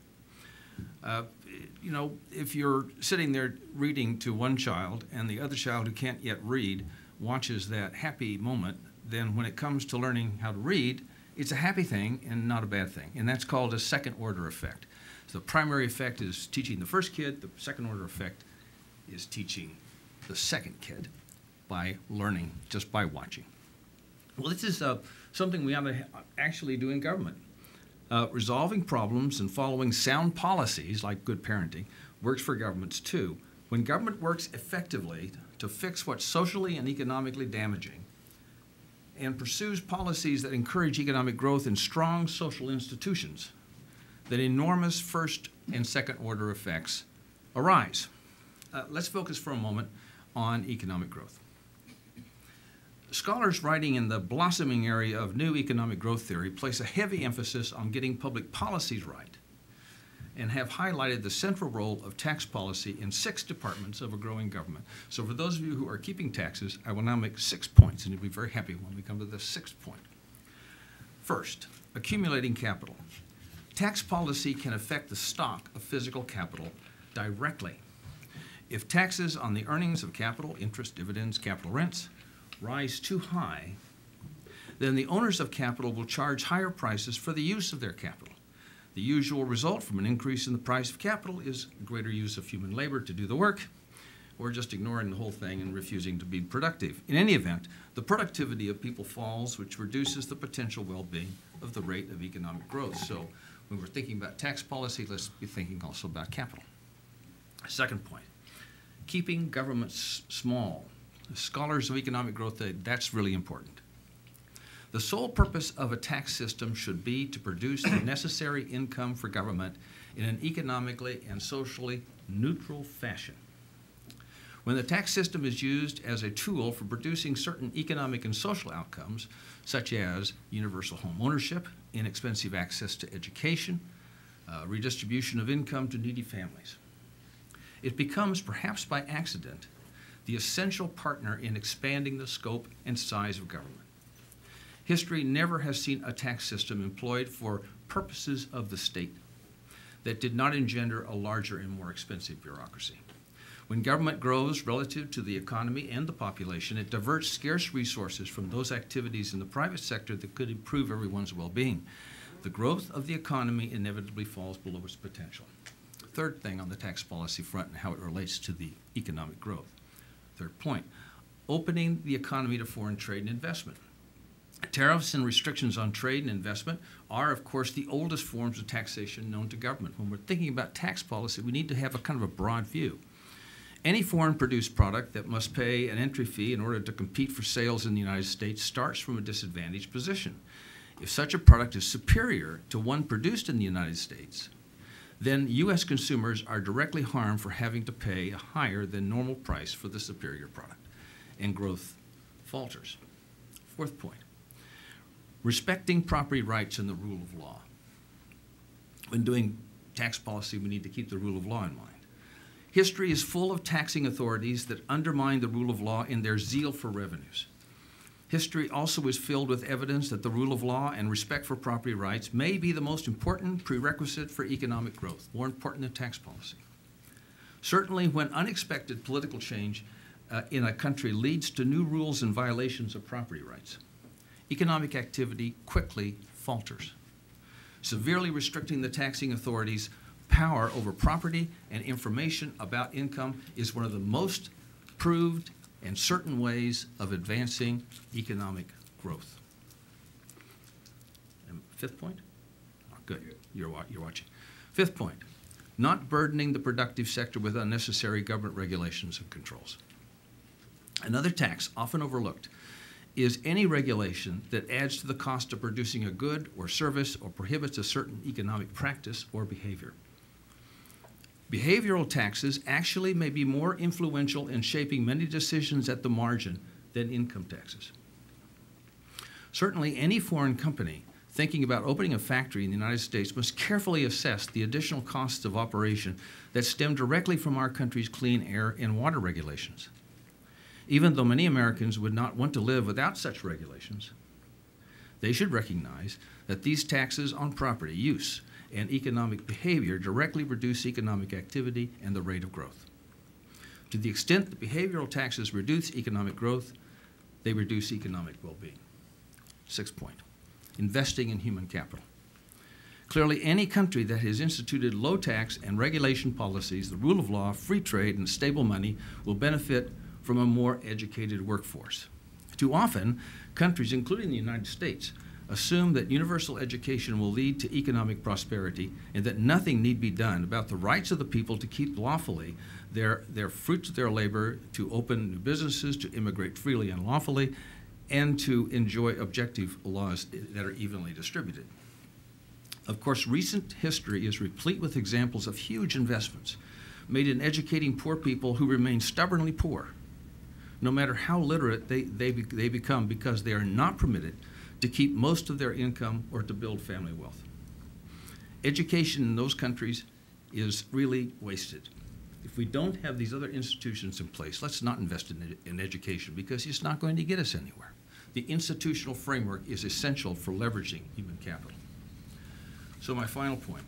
You know, if you're sitting there reading to one child and the other child who can't yet read watches that happy moment, then when it comes to learning how to read, it's a happy thing and not a bad thing. And that's called a second-order effect. So the primary effect is teaching the first kid. The second-order effect is teaching the second kid by learning just by watching. Well, this is something we ought to actually do in government. Resolving problems and following sound policies, like good parenting, works for governments too. When government works effectively to fix what's socially and economically damaging and pursues policies that encourage economic growth in strong social institutions, then enormous first and second order effects arise. Let's focus for a moment on economic growth. Scholars writing in the blossoming area of new economic growth theory place a heavy emphasis on getting public policies right and have highlighted the central role of tax policy in 6 departments of a growing government. So for those of you who are keeping taxes, I will now make 6 points, and you'll be very happy when we come to the 6th point. First, accumulating capital. Tax policy can affect the stock of physical capital directly. If taxes on the earnings of capital, interest, dividends, capital rents, rise too high, then the owners of capital will charge higher prices for the use of their capital. The usual result from an increase in the price of capital is greater use of human labor to do the work, or just ignoring the whole thing and refusing to be productive. In any event, the productivity of people falls, which reduces the potential well-being of the rate of economic growth. So when we're thinking about tax policy, let's be thinking also about capital. Second point, keeping governments small. Scholars of economic growth, that's really important. The sole purpose of a tax system should be to produce the necessary income for government in an economically and socially neutral fashion. When the tax system is used as a tool for producing certain economic and social outcomes, such as universal home ownership, inexpensive access to education, redistribution of income to needy families, it becomes, perhaps by accident, the essential partner in expanding the scope and size of government. History never has seen a tax system employed for purposes of the state that did not engender a larger and more expensive bureaucracy. When government grows relative to the economy and the population, it diverts scarce resources from those activities in the private sector that could improve everyone's well-being. The growth of the economy inevitably falls below its potential. Third thing on the tax policy front and how it relates to the economic growth. Third point, opening the economy to foreign trade and investment. Tariffs and restrictions on trade and investment are, of course, the oldest forms of taxation known to government. When we're thinking about tax policy, we need to have a kind of a broad view. Any foreign-produced product that must pay an entry fee in order to compete for sales in the United States starts from a disadvantaged position. If such a product is superior to one produced in the United States, then U.S. consumers are directly harmed for having to pay a higher than normal price for the superior product, and growth falters. Fourth point, respecting property rights and the rule of law. When doing tax policy, we need to keep the rule of law in mind. History is full of taxing authorities that undermine the rule of law in their zeal for revenues. History also is filled with evidence that the rule of law and respect for property rights may be the most important prerequisite for economic growth, more important than tax policy. Certainly, when unexpected political change in a country leads to new rules and violations of property rights, economic activity quickly falters. Severely restricting the taxing authorities' power over property and information about income is one of the most proved and certain ways of advancing economic growth. And fifth point? Oh, good, you're watching. Fifth point, not burdening the productive sector with unnecessary government regulations and controls. Another tax often overlooked is any regulation that adds to the cost of producing a good or service or prohibits a certain economic practice or behavior. Behavioral taxes actually may be more influential in shaping many decisions at the margin than income taxes. Certainly, any foreign company thinking about opening a factory in the United States must carefully assess the additional costs of operation that stem directly from our country's clean air and water regulations. Even though many Americans would not want to live without such regulations, they should recognize that these taxes on property use and economic behavior directly reduce economic activity and the rate of growth. To the extent that behavioral taxes reduce economic growth, they reduce economic well-being. Sixth point, investing in human capital. Clearly, any country that has instituted low tax and regulation policies, the rule of law, free trade, and stable money will benefit from a more educated workforce. Too often, countries, including the United States, assume that universal education will lead to economic prosperity and that nothing need be done about the rights of the people to keep lawfully their fruits of their labor, to open new businesses, to immigrate freely and lawfully, and to enjoy objective laws that are evenly distributed. Of course, recent history is replete with examples of huge investments made in educating poor people who remain stubbornly poor, no matter how literate they become, because they are not permitted to keep most of their income or to build family wealth. Education in those countries is really wasted. If we don't have these other institutions in place, let's not invest in education, because it's not going to get us anywhere. The institutional framework is essential for leveraging human capital. So my final point.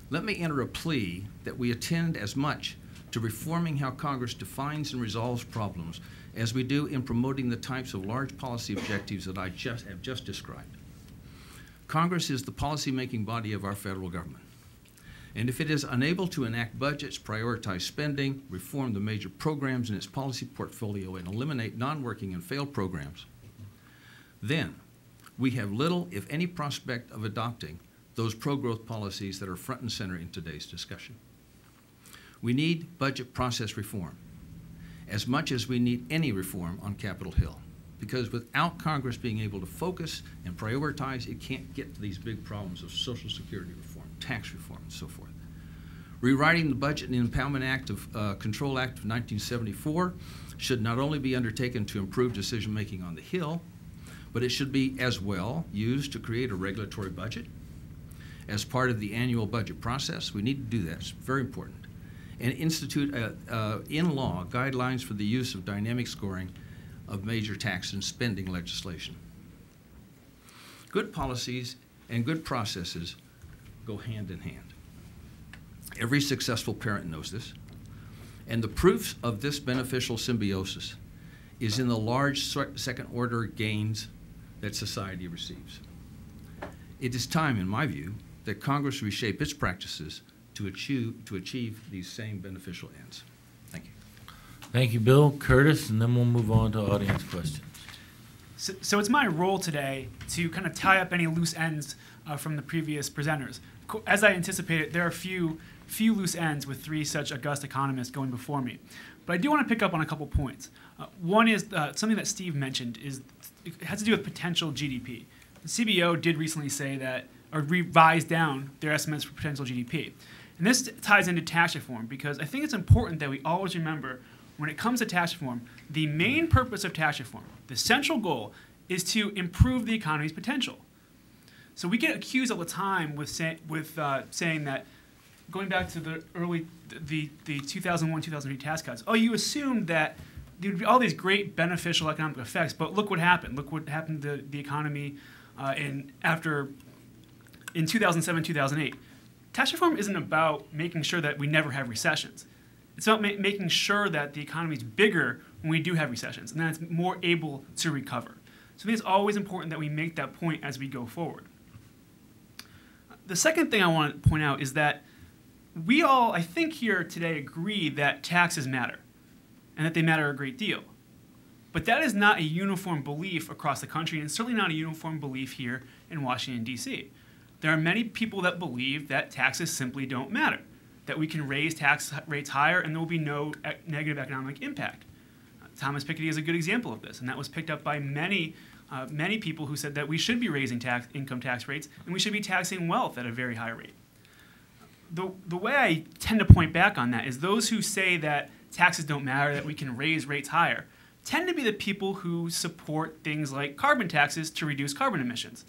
Let me enter a plea that we attend as much to reforming how Congress defines and resolves problems as we do in promoting the types of large policy objectives that I have just described. Congress is the policy-making body of our federal government. And if it is unable to enact budgets, prioritize spending, reform the major programs in its policy portfolio, and eliminate non-working and failed programs, then we have little, if any, prospect of adopting those pro-growth policies that are front and center in today's discussion. We need budget process reform as much as we need any reform on Capitol Hill, because without Congress being able to focus and prioritize, it can't get to these big problems of Social Security reform, tax reform, and so forth. Rewriting the Budget and Impoundment Act of Control Act of 1974 should not only be undertaken to improve decision-making on the Hill, but it should be as well used to create a regulatory budget. As part of the annual budget process, we need to do that. It's very important. And institute, in law, guidelines for the use of dynamic scoring of major tax and spending legislation. Good policies and good processes go hand in hand. Every successful parent knows this. And the proof of this beneficial symbiosis is in the large second-order gains that society receives. It is time, in my view, that Congress reshape its practices to achieve these same beneficial ends. Thank you. Thank you, Bill. Curtis, and then we'll move on to audience questions. So it's my role today to kind of tie up any loose ends from the previous presenters. As I anticipated, there are few loose ends with three such august economists going before me. But I do want to pick up on a couple points. One is something that Steve mentioned. It has to do with potential GDP. The CBO did recently say that, or revised down their estimates for potential GDP. And this ties into tax reform, because I think it's important that we always remember, when it comes to tax reform, the main purpose of tax reform, the central goal, is to improve the economy's potential. So we get accused all the time with saying that, going back to the 2001-2003 tax cuts, oh, you assumed that there would be all these great beneficial economic effects, but look what happened. Look what happened to the economy in 2007, 2008. Tax reform isn't about making sure that we never have recessions. It's about making sure that the economy is bigger when we do have recessions, and that it's more able to recover. So I think it's always important that we make that point as we go forward. The second thing I want to point out is that we all, I think here today, agree that taxes matter, and that they matter a great deal. But that is not a uniform belief across the country, and certainly not a uniform belief here in Washington, D.C. There are many people that believe that taxes simply don't matter, that we can raise tax rates higher and there will be no negative economic impact. Thomas Piketty is a good example of this, and that was picked up by many people who said that we should be raising income tax rates and we should be taxing wealth at a very high rate. The way I tend to point back on that is those who say that taxes don't matter, that we can raise rates higher, tend to be the people who support things like carbon taxes to reduce carbon emissions,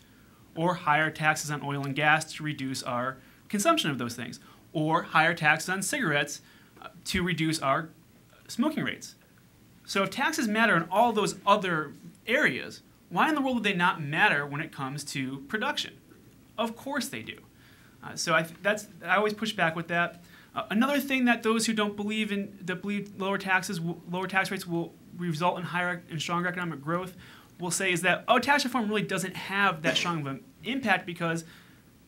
or higher taxes on oil and gas to reduce our consumption of those things, or higher taxes on cigarettes to reduce our smoking rates. So if taxes matter in all those other areas, why in the world would they not matter when it comes to production? Of course they do. So I always push back with that. Another thing that those who don't believe lower tax rates will result in higher and stronger economic growth will say is that, oh, tax reform really doesn't have that strong of an impact because,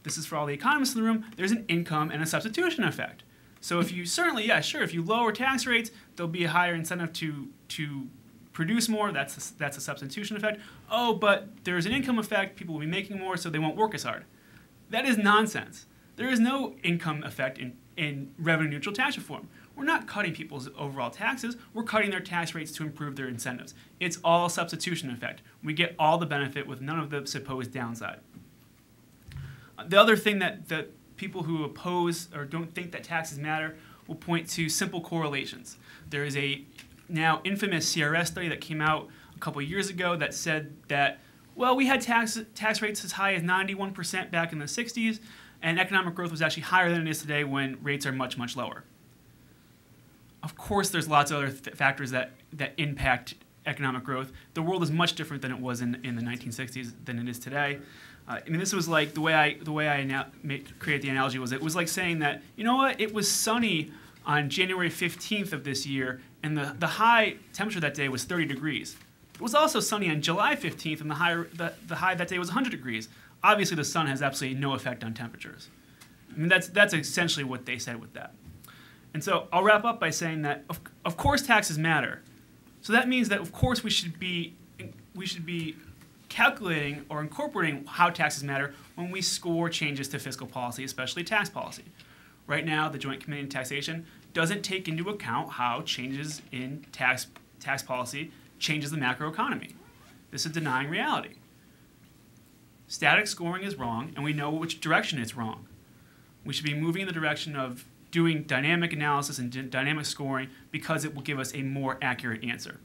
this is for all the economists in the room, there's an income and a substitution effect. So if you if you lower tax rates, there'll be a higher incentive to produce more. That's a substitution effect. Oh, but there's an income effect. People will be making more, so they won't work as hard. That is nonsense. There is no income effect in revenue-neutral tax reform. We're not cutting people's overall taxes. We're cutting their tax rates to improve their incentives. It's all a substitution effect. We get all the benefit with none of the supposed downside. The other thing that people who oppose or don't think that taxes matter will point to simple correlations. There is a now infamous CRS study that came out a couple years ago that said that, well, we had tax rates as high as 91% back in the 60s, and economic growth was actually higher than it is today when rates are much, much lower. Of course, there's lots of other factors that impact economic growth. The world is much different than it was in the 1960s than it is today. I mean, this was like the way I create the analogy was it was like saying that, you know what, it was sunny on January 15th of this year, and the high temperature that day was 30 degrees. It was also sunny on July 15th, and the high that day was 100 degrees. Obviously, the sun has absolutely no effect on temperatures. I mean, that's essentially what they said with that. And so I'll wrap up by saying that, of course, taxes matter. So that means that, of course, we should be calculating or incorporating how taxes matter when we score changes to fiscal policy, especially tax policy. Right now, the Joint Committee on Taxation doesn't take into account how changes in tax policy changes the macroeconomy. This is denying reality. Static scoring is wrong, and we know which direction it's wrong. We should be moving in the direction of doing dynamic analysis and dynamic scoring because it will give us a more accurate answer.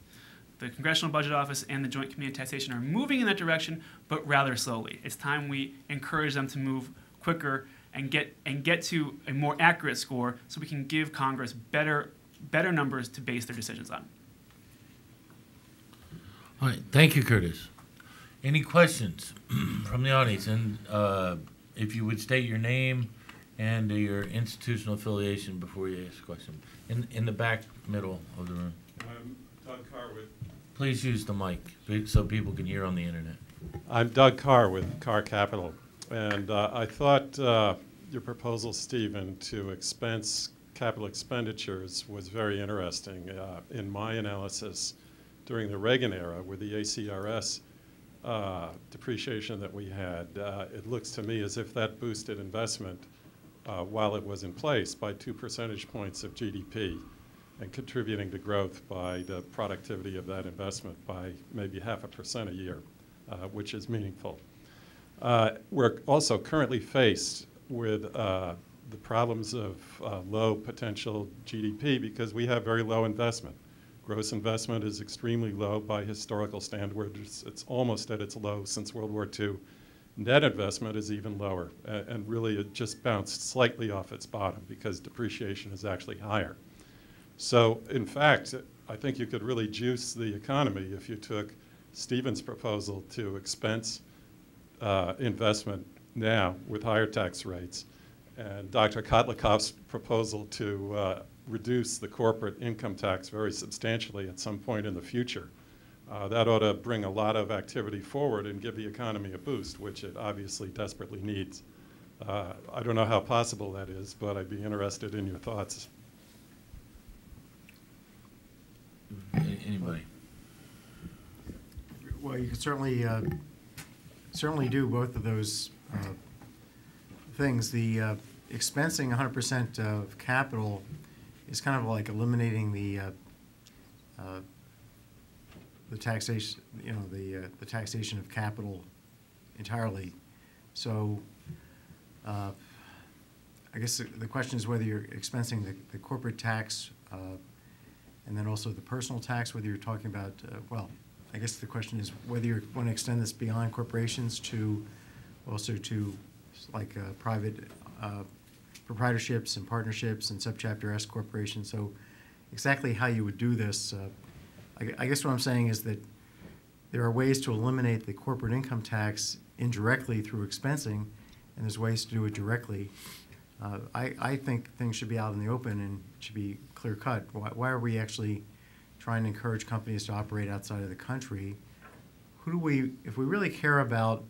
The Congressional Budget Office and the Joint Committee on Taxation are moving in that direction, but rather slowly. It's time we encourage them to move quicker and get to a more accurate score so we can give Congress better numbers to base their decisions on. All right, thank you, Curtis. Any questions from the audience? And if you would state your name and your institutional affiliation before you ask a question. In the back middle of the room. I'm Doug Carr with... Please use the mic so people can hear on the internet. I'm Doug Carr with Carr Capital. And I thought your proposal, Stephen, to expense capital expenditures was very interesting. In my analysis, during the Reagan era, with the ACRS depreciation that we had, it looks to me as if that boosted investment while it was in place by 2 percentage points of GDP and contributing to growth by the productivity of that investment by maybe 0.5% a year, which is meaningful. We're also currently faced with the problems of low potential GDP because we have very low investment. Gross investment is extremely low by historical standards. It's almost at its low since World War II. Net investment is even lower, and really it just bounced slightly off its bottom because depreciation is actually higher. So, in fact, I think you could really juice the economy if you took Stephen's proposal to expense investment now with higher tax rates, and Dr. Kotlikoff's proposal to reduce the corporate income tax very substantially at some point in the future. That ought to bring a lot of activity forward and give the economy a boost, which it obviously desperately needs. I don't know how possible that is, but I'd be interested in your thoughts. Anybody? Well, you could certainly do both of those things. The expensing 100% of capital is kind of like eliminating the taxation, the taxation of capital entirely. So, I guess the question is whether you're expensing the corporate tax and then also the personal tax, whether you're talking about, well, I guess the question is whether you want to extend this beyond corporations to also to like private proprietorships and partnerships and subchapter S corporations. So exactly how you would do this, I guess what I'm saying is that there are ways to eliminate the corporate income tax indirectly through expensing, and there's ways to do it directly. I think things should be out in the open and should be clear cut. Why are we actually trying to encourage companies to operate outside of the country? If we really care about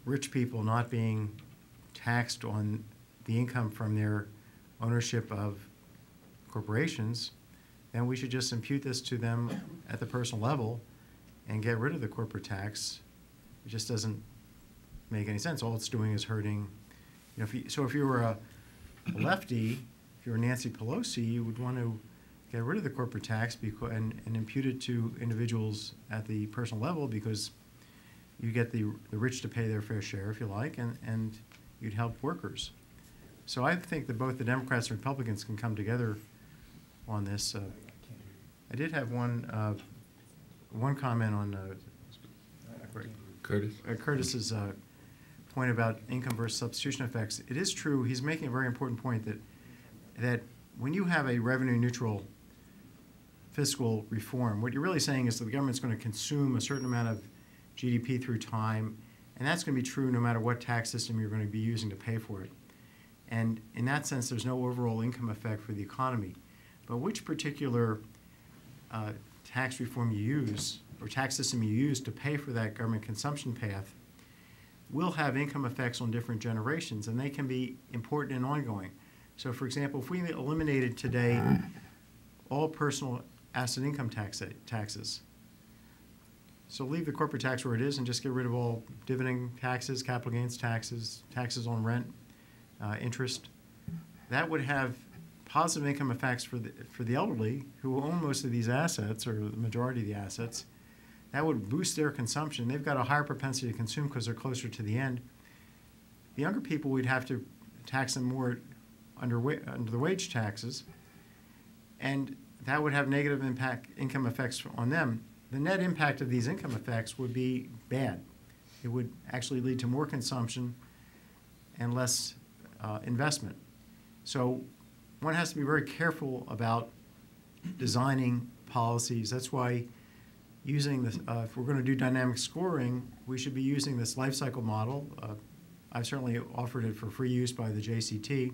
rich people not being taxed on the income from their ownership of corporations, then we should just impute this to them at the personal level and get rid of the corporate tax. It just doesn't make any sense. All it's doing is hurting. If you were a lefty, if you were Nancy Pelosi, you would want to get rid of the corporate tax and impute it to individuals at the personal level because you get the rich to pay their fair share, if you like, and you'd help workers. So I think that both the Democrats and Republicans can come together on this. I did have one comment on Curtis's point about income versus substitution effects. It is true. He's making a very important point that when you have a revenue neutral fiscal reform, what you're really saying is that the government's going to consume a certain amount of GDP through time, and that's going to be true no matter what tax system you're going to be using to pay for it. And in that sense, there's no overall income effect for the economy. But which particular tax reform you use, or tax system you use to pay for that government consumption path, will have income effects on different generations, and they can be important and ongoing. So, for example, if we eliminated today all personal asset income taxes, so leave the corporate tax where it is and just get rid of all dividend taxes, capital gains taxes, taxes on rent, interest, that would have positive income effects for the elderly who own most of these assets, or the majority of the assets. That would boost their consumption. They've got a higher propensity to consume because they're closer to the end. The younger people, we'd have to tax them more under the wage taxes, and that would have negative income effects on them. The net impact of these income effects would be bad. It would actually lead to more consumption and less investment. So one has to be very careful about designing policies. That's why using this, if we're going to do dynamic scoring, we should be using this life cycle model. I've certainly offered it for free use by the JCT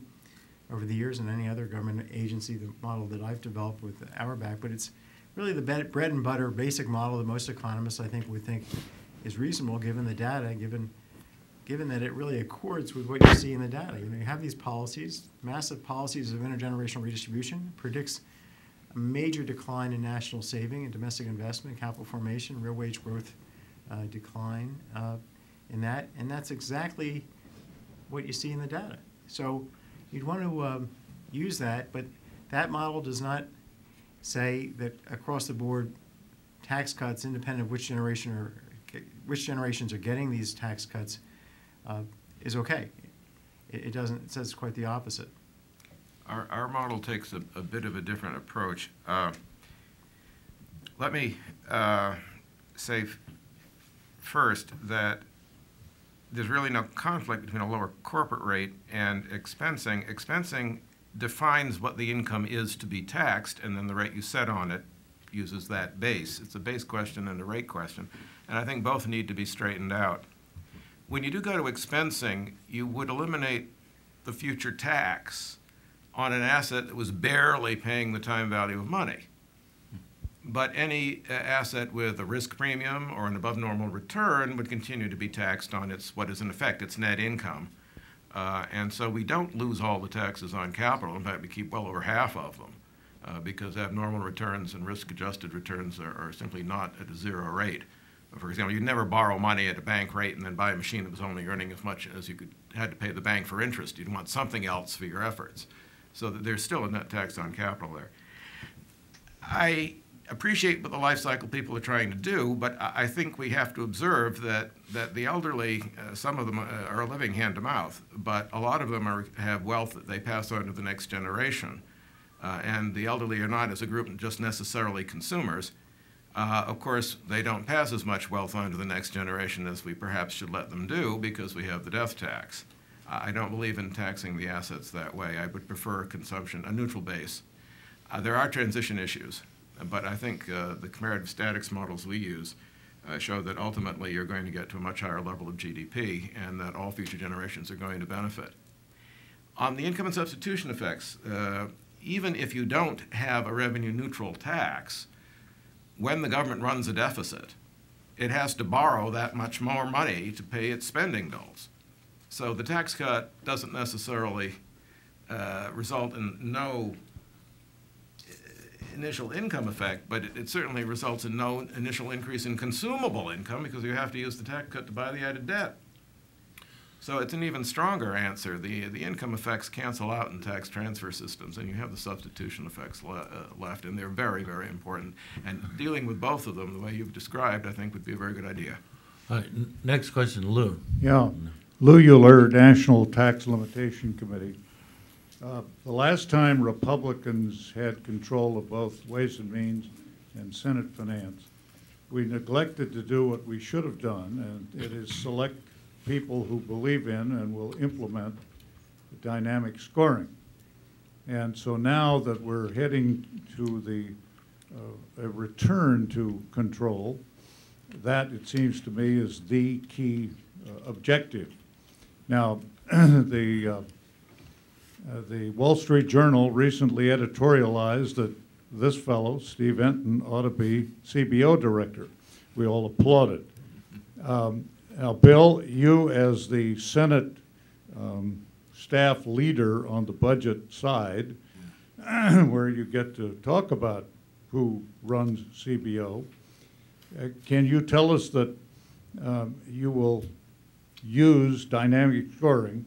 over the years and any other government agency, the model that I've developed with Auerbach, but it's really the bread and butter basic model that most economists, I think, would think is reasonable given the data, given that it really accords with what you see in the data. You know, you have these policies, massive policies of intergenerational redistribution, predicts a major decline in national saving and domestic investment, capital formation, real wage growth decline in that, and that's exactly what you see in the data. So you'd want to use that, but that model does not say that across the board tax cuts, independent of which generations are getting these tax cuts, is okay. It doesn't. It says quite the opposite. Our model takes a bit of a different approach. Let me say first that there's really no conflict between a lower corporate rate and expensing. Expensing defines what the income is to be taxed, and then the rate you set on it uses that base. It's a base question and a rate question, and I think both need to be straightened out. When you do go to expensing, you would eliminate the future tax on an asset that was barely paying the time value of money. But any asset with a risk premium or an above normal return would continue to be taxed on what is in effect its net income. And so we don't lose all the taxes on capital. In fact, we keep well over half of them because abnormal returns and risk-adjusted returns are simply not at a zero rate. For example, you'd never borrow money at a bank rate and then buy a machine that was only earning as much as you had to pay the bank for interest. You'd want something else for your efforts. So that there's still a net tax on capital there. I appreciate what the life cycle people are trying to do, but I think we have to observe that the elderly, some of them are living hand to mouth, but a lot of them have wealth that they pass on to the next generation. And the elderly are not, as a group, just necessarily consumers. Of course, they don't pass as much wealth on to the next generation as we perhaps should let them do because we have the death tax. I don't believe in taxing the assets that way. I would prefer consumption, a neutral base. There are transition issues, but I think the comparative statics models we use show that ultimately you're going to get to a much higher level of GDP and that all future generations are going to benefit. On the income and substitution effects, even if you don't have a revenue neutral tax, when the government runs a deficit, it has to borrow that much more money to pay its spending bills. So the tax cut doesn't necessarily result in no initial income effect, but it certainly results in no initial increase in consumable income because you have to use the tax cut to buy the added debt. So it's an even stronger answer. The income effects cancel out in tax transfer systems, and you have the substitution effects left, and they're very, very important. And dealing with both of them the way you've described, I think, would be a very good idea. All right, next question, Lou. Yeah, Lou Euler, National Tax Limitation Committee. The last time Republicans had control of both Ways and Means and Senate Finance, we neglected to do what we should have done, and it is select people who believe in and will implement dynamic scoring. And so now that we're heading to a return to control, that, it seems to me, is the key objective. Now, the Wall Street Journal recently editorialized that this fellow, Steve Entin, ought to be CBO director. We all applauded. Now, Bill, you as the Senate staff leader on the budget side, where you get to talk about who runs CBO, can you tell us that you will use dynamic scoring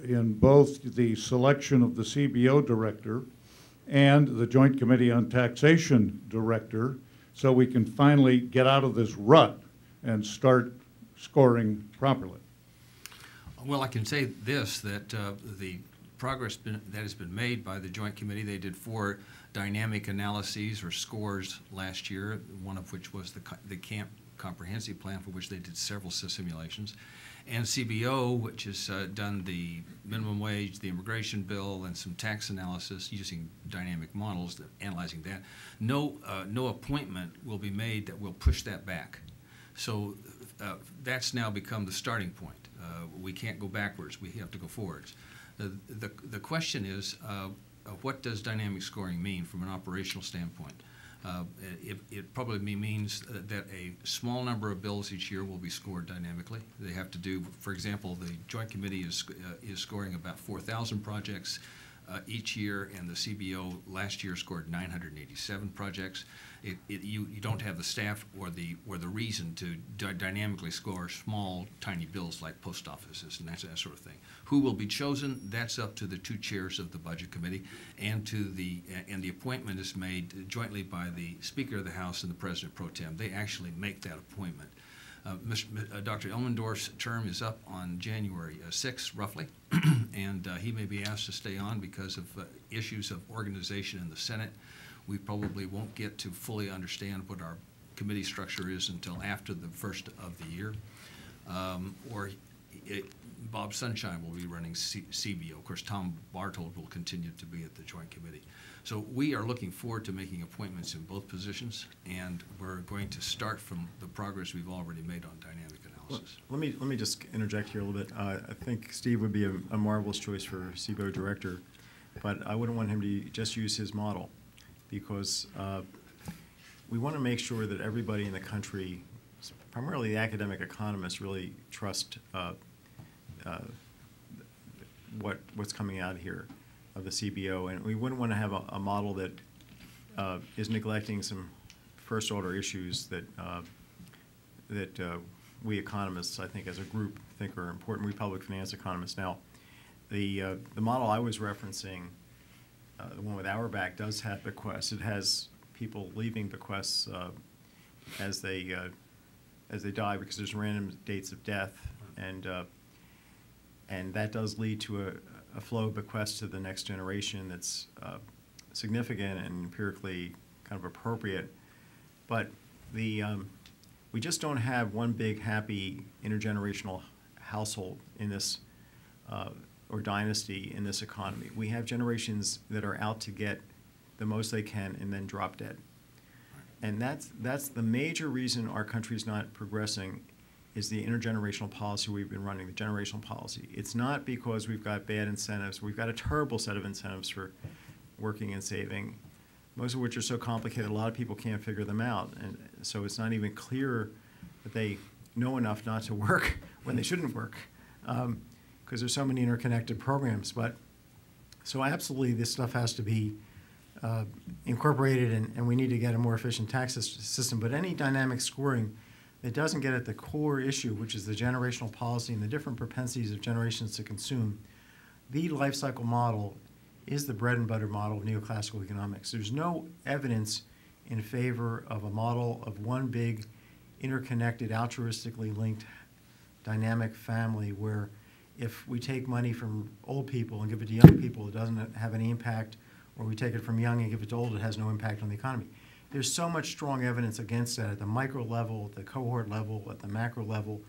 in both the selection of the CBO director and the Joint Committee on Taxation director, so we can finally get out of this rut and start scoring properly? Well, I can say this, that the progress that has been made by the Joint Committee, they did 4 dynamic analyses or scores last year, one of which was the CAMP comprehensive plan, for which they did several simulations. And CBO, which has done the minimum wage, the immigration bill, and some tax analysis using dynamic models, analyzing that. No appointment will be made that will push that back. So that's now become the starting point. We can't go backwards. We have to go forwards. The question is, what does dynamic scoring mean from an operational standpoint? It probably means that a small number of bills each year will be scored dynamically. They have to do, for example, the Joint Committee is scoring about 4,000 projects each year, and the CBO last year scored 987 projects. You don't have the staff or the reason to dynamically score small, tiny bills like post offices and that sort of thing. Who will be chosen? That's up to the 2 chairs of the Budget Committee, and the appointment is made jointly by the Speaker of the House and the President Pro Tem. They actually make that appointment. Dr. Elmendorf's term is up on January 6th, roughly, and he may be asked to stay on because of issues of organization in the Senate. We probably won't get to fully understand what our committee structure is until after the first of the year. Bob Sunshine will be running CBO. Of course, Tom Bartold will continue to be at the Joint Committee. So we are looking forward to making appointments in both positions, and we're going to start from the progress we've already made on dynamic analysis. Let me just interject here a little bit. I think Steve would be a marvelous choice for CBO director, but I wouldn't want him to just use his model, because we want to make sure that everybody in the country, primarily the academic economists, really trust what's coming out here of the CBO, and we wouldn't want to have a model that is neglecting some first-order issues that we economists, I think, as a group, think are important. We public finance economists. Now, the model I was referencing, the one with Auerbach, does have bequests. It has people leaving bequests as they die, because there's random dates of death, and that does lead to a flow of bequests to the next generation that's significant and empirically kind of appropriate. But we just don't have one big happy intergenerational household in this or dynasty in this economy. We have generations that are out to get the most they can and then drop dead. And that's the major reason our country's not progressing, is the intergenerational policy we've been running, the generational policy. It's not because we've got bad incentives. We've got a terrible set of incentives for working and saving, most of which are so complicated a lot of people can't figure them out. And so it's not even clear that they know enough not to work when they shouldn't work, because there's so many interconnected programs. But so absolutely this stuff has to be incorporated, and we need to get a more efficient tax system. But any dynamic scoring that doesn't get at the core issue, which is the generational policy and the different propensities of generations to consume, the life cycle model is the bread and butter model of neoclassical economics. There's no evidence in favor of a model of one big, interconnected, altruistically linked, dynamic family where if we take money from old people and give it to young people, it doesn't have any impact, or we take it from young and give it to old, it has no impact on the economy. there's so much strong evidence against that at the micro level, at the cohort level, at the macro level.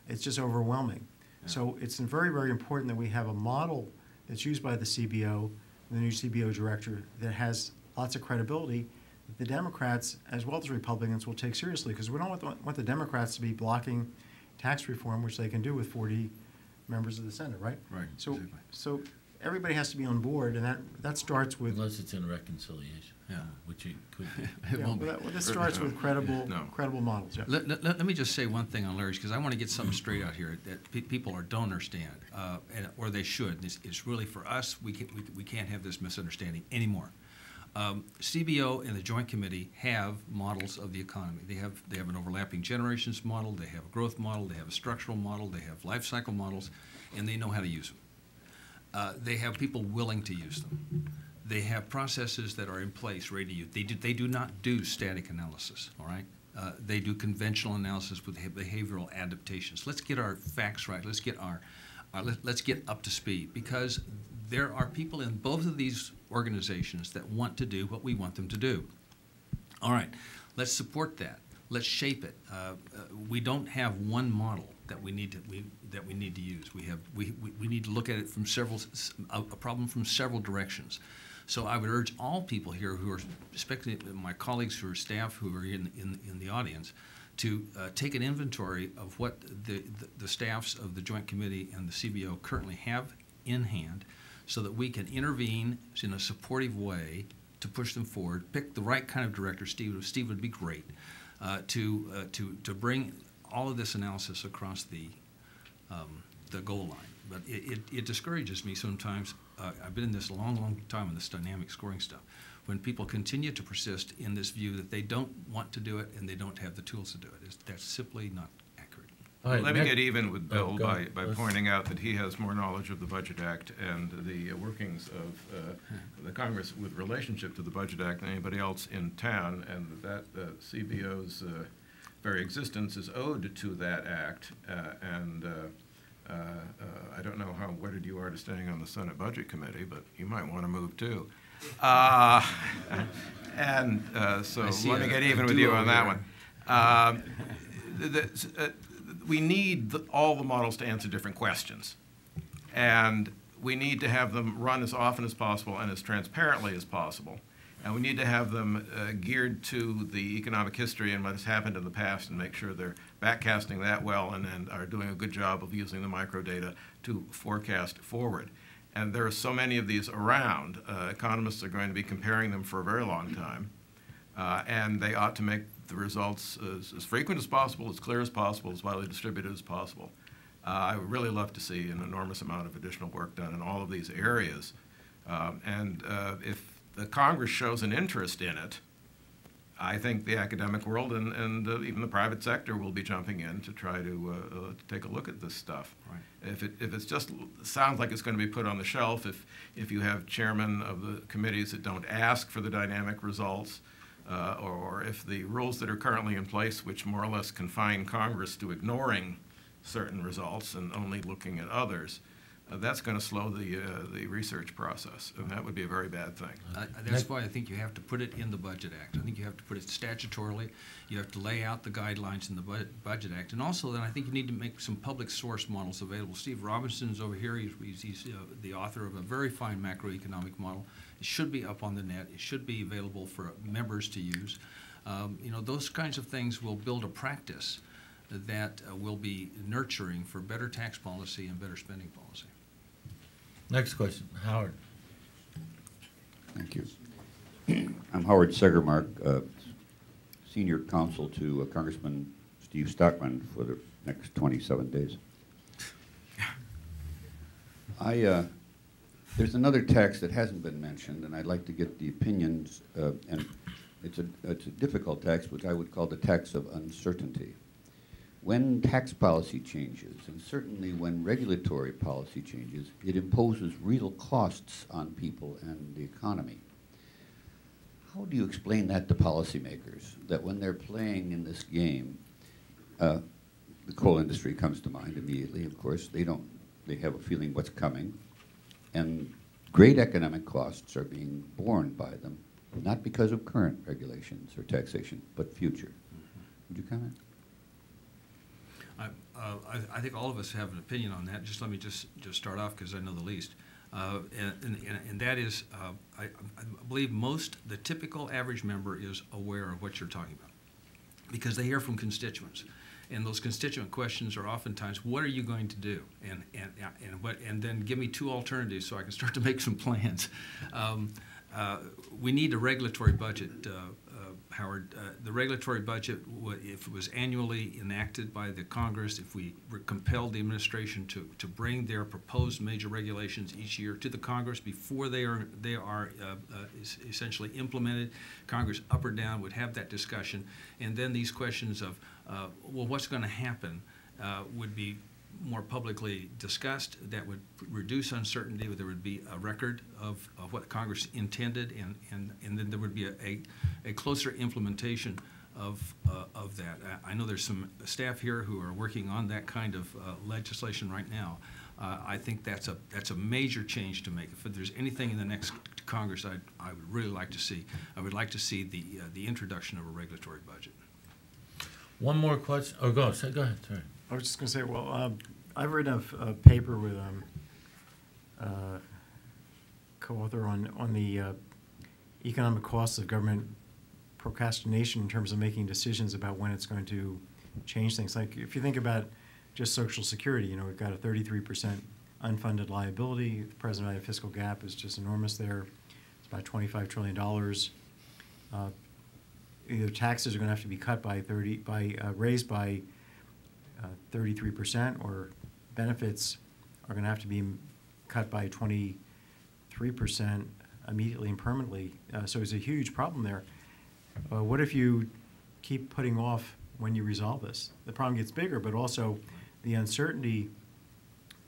It's just overwhelming. Yeah. So it's very, very important that we have a model that's used by the CBO, the new CBO director, that has lots of credibility that the Democrats, as well as Republicans, will take seriously, because we don't want the Democrats to be blocking tax reform, which they can do with 40 members of the Senate, right? Right. So, exactly. so everybody has to be on board, and that starts with. Unless it's in reconciliation, which it could be. It won't be. Well, that starts with credible models. Yeah. Let me just say one thing on Larry's, because I want to get something straight out here that people don't understand, or they should. It's really for us. We can't have this misunderstanding anymore. CBO and the Joint Committee have models of the economy. They have an overlapping generations model. They have a growth model. They have a structural model. They have life cycle models, and they know how to use them. They have people willing to use them. They have processes that are in place, ready to use. They do not do static analysis, all right? They do conventional analysis with behavioral adaptations. Let's get our facts right. Let's get let's get up to speed, because there are people in both of these organizations that want to do what we want them to do. All right, let's support that. Let's shape it. We don't have one model that we need to use. We need to look at it from a problem from several directions. So I would urge all people here who are, especially my colleagues who are staff who are in the audience, to take an inventory of what the staffs of the Joint Committee and the CBO currently have in hand, so that we can intervene in a supportive way to push them forward. Pick the right kind of director. Steve would be great to bring all of this analysis across the goal line. But it discourages me sometimes. I've been in this a long, long time in this dynamic scoring stuff, when people continue to persist in this view that they don't want to do it and they don't have the tools to do it. That's simply not accurate. Right, let me get even with Bill by pointing out that he has more knowledge of the Budget Act and the workings of the Congress with relationship to the Budget Act than anybody else in town, and that CBO's very existence is owed to that act. I don't know how wedded you are to staying on the Senate Budget Committee, but you might want to move too. So let me get even with you on that one. We need all the models to answer different questions, and we need to have them run as often as possible and as transparently as possible. And we need to have them geared to the economic history and what has happened in the past, and make sure they're backcasting that well and are doing a good job of using the microdata to forecast forward. And there are so many of these around. Economists are going to be comparing them for a very long time, and they ought to make the results as frequent as possible, as clear as possible, as widely distributed as possible. I would really love to see an enormous amount of additional work done in all of these areas. If the Congress shows an interest in it, I think the academic world and even the private sector will be jumping in to try to take a look at this stuff. Right. If it's just sounds like it's going to be put on the shelf, if you have chairmen of the committees that don't ask for the dynamic results, or if the rules that are currently in place, which more or less confine Congress to ignoring certain results and only looking at others, that's going to slow the research process, and that would be a very bad thing. That's why I think you have to put it in the Budget Act. I think you have to put it statutorily. You have to lay out the guidelines in the Budget Act. And also then I think you need to make some public source models available. Steve Robinson's over here. He's the author of a very fine macroeconomic model. It should be up on the net. It should be available for members to use. Those kinds of things will build a practice that will be nurturing for better tax policy and better spending policy. Next question, Howard. Thank you. I'm Howard Segermark, senior counsel to Congressman Steve Stockman for the next 27 days. There's another tax that hasn't been mentioned, and I'd like to get the opinions, and it's a difficult tax, which I would call the tax of uncertainty. When tax policy changes, and certainly when regulatory policy changes, it imposes real costs on people and the economy. How do you explain that to policymakers, that when they're playing in this game, the coal industry comes to mind immediately, of course, they have a feeling what's coming, and great economic costs are being borne by them, not because of current regulations or taxation, but future. Would you comment? I think all of us have an opinion on that. Just let me just start off because I know the least. And that is, I believe the typical average member is aware of what you're talking about because they hear from constituents. And those constituent questions are oftentimes, what are you going to do? And then give me two alternatives so I can start to make some plans. We need a regulatory budget, Howard. The regulatory budget, if it was annually enacted by the Congress, if we compelled the administration to bring their proposed major regulations each year to the Congress before they are essentially implemented, Congress up or down would have that discussion, and then these questions of, well, what's going to happen would be more publicly discussed. That would reduce uncertainty. There would be a record of what Congress intended, and then there would be a closer implementation of that. I know there's some staff here who are working on that kind of legislation right now. I think that's a major change to make. If there's anything in the next Congress I would really like to see, I would like to see the introduction of a regulatory budget. One more question. Oh, go ahead. Sorry. I was just going to say, well, I've written a paper with co-author on the economic costs of government procrastination in terms of making decisions about when it's going to change things. Like if you think about just Social Security, you know, we've got a 33% unfunded liability. The present value of fiscal gap is just enormous there. It's about $25 trillion. Either taxes are going to have to be cut raised by 33%, or benefits are going to have to be cut by 23% immediately and permanently. So it's a huge problem there. What if you keep putting off when you resolve this? The problem gets bigger, but also the uncertainty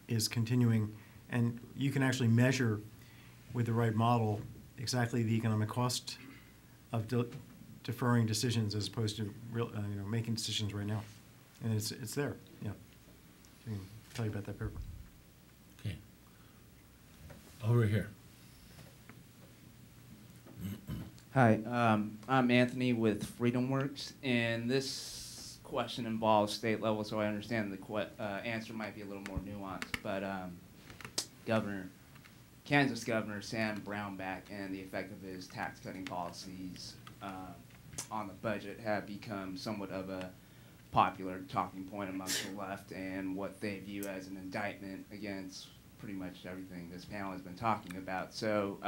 is continuing, and you can actually measure with the right model exactly the economic cost of deferring decisions as opposed to making decisions right now. And it's there, yeah. I can tell you about that paper. Okay. Over here. Hi, I'm Anthony with FreedomWorks, and this question involves state level, so I understand the answer might be a little more nuanced. But Kansas Governor Sam Brownback and the effect of his tax-cutting policies on the budget have become somewhat of a popular talking point amongst the left, and what they view as an indictment against pretty much everything this panel has been talking about. So,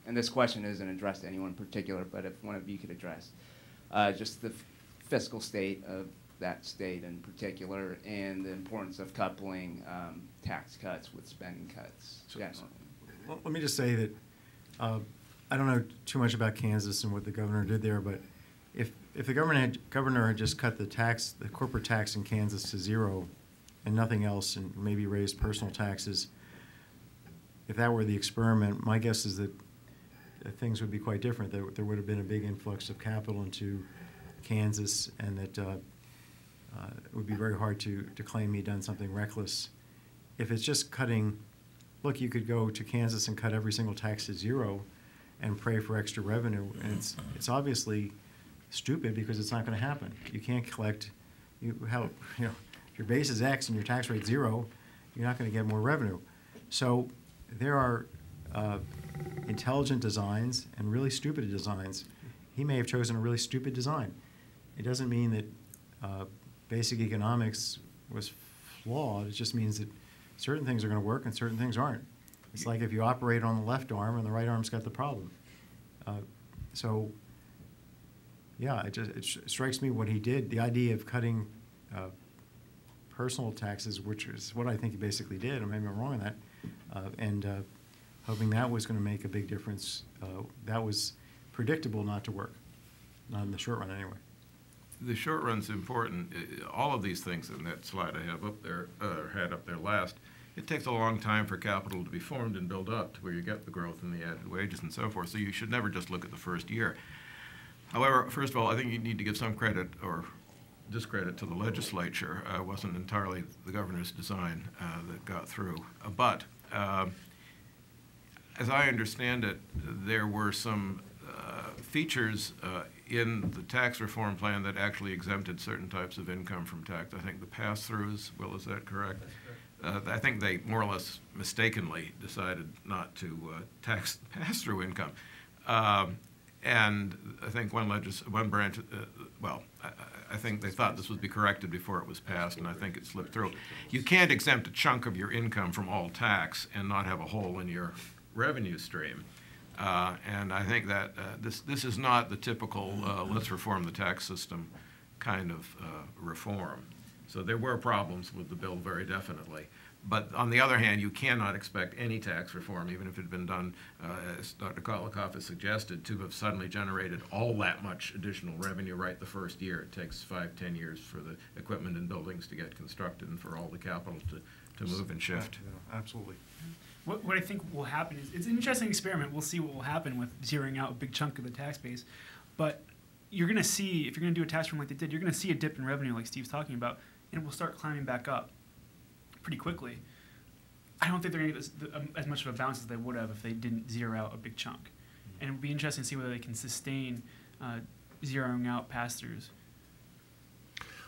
and this question isn't addressed to anyone in particular, but if one of you could address just the fiscal state of that state in particular, and the importance of coupling tax cuts with spending cuts generally. Well, let me just say that I don't know too much about Kansas and what the governor did there, but if the governor had just cut the corporate tax in Kansas to zero and nothing else, and maybe raised personal taxes, if that were the experiment, my guess is that things would be quite different. There would have been a big influx of capital into Kansas, and that it would be very hard to claim he'd done something reckless. If it's just cutting, look, you could go to Kansas and cut every single tax to zero and pray for extra revenue, and it's obviously stupid because it's not going to happen. You can't collect, if your base is X and your tax rate 0, you're not going to get more revenue. So there are intelligent designs and really stupid designs. He may have chosen a really stupid design. It doesn't mean that basic economics was flawed. It just means that certain things are going to work and certain things aren't. It's like if you operate on the left arm and the right arm's got the problem. So yeah, it strikes me what he did. The idea of cutting personal taxes, which is what I think he basically did, and maybe I'm wrong on that, and hoping that was going to make a big difference, that was predictable not to work, not in the short run anyway. The short run's important. All of these things in that slide I have up there, had up there last, it takes a long time for capital to be formed and build up to where you get the growth and the added wages and so forth, so you should never just look at the first year. However, first of all, I think you need to give some credit or discredit to the legislature. It wasn't entirely the governor's design that got through. But as I understand it, there were some features in the tax reform plan that actually exempted certain types of income from tax. I think the pass-throughs, Will, is that correct? I think they more or less mistakenly decided not to tax pass-through income. And I think one branch, I think they thought this would be corrected before it was passed, and I think it slipped through. You can't exempt a chunk of your income from all tax and not have a hole in your revenue stream. And I think that this is not the typical let's reform the tax system kind of reform. So there were problems with the bill, very definitely. But on the other hand, you cannot expect any tax reform, even if it had been done, as Dr. Kotlikoff has suggested, to have suddenly generated all that much additional revenue right the first year. It takes 5-10 years for the equipment and buildings to get constructed and for all the capital to move and shift. Yeah, absolutely. What I think will happen is, it's an interesting experiment. We'll see what will happen with zeroing out a big chunk of the tax base. But you're going to see, if you're going to do a tax reform like they did, you're going to see a dip in revenue like Steve's talking about, and it will start climbing back up pretty quickly. I don't think they're going to get as much of a bounce as they would have if they didn't zero out a big chunk. And it would be interesting to see whether they can sustain zeroing out pass-throughs.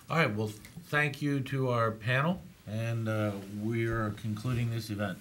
All right, well, thank you to our panel, and we are concluding this event.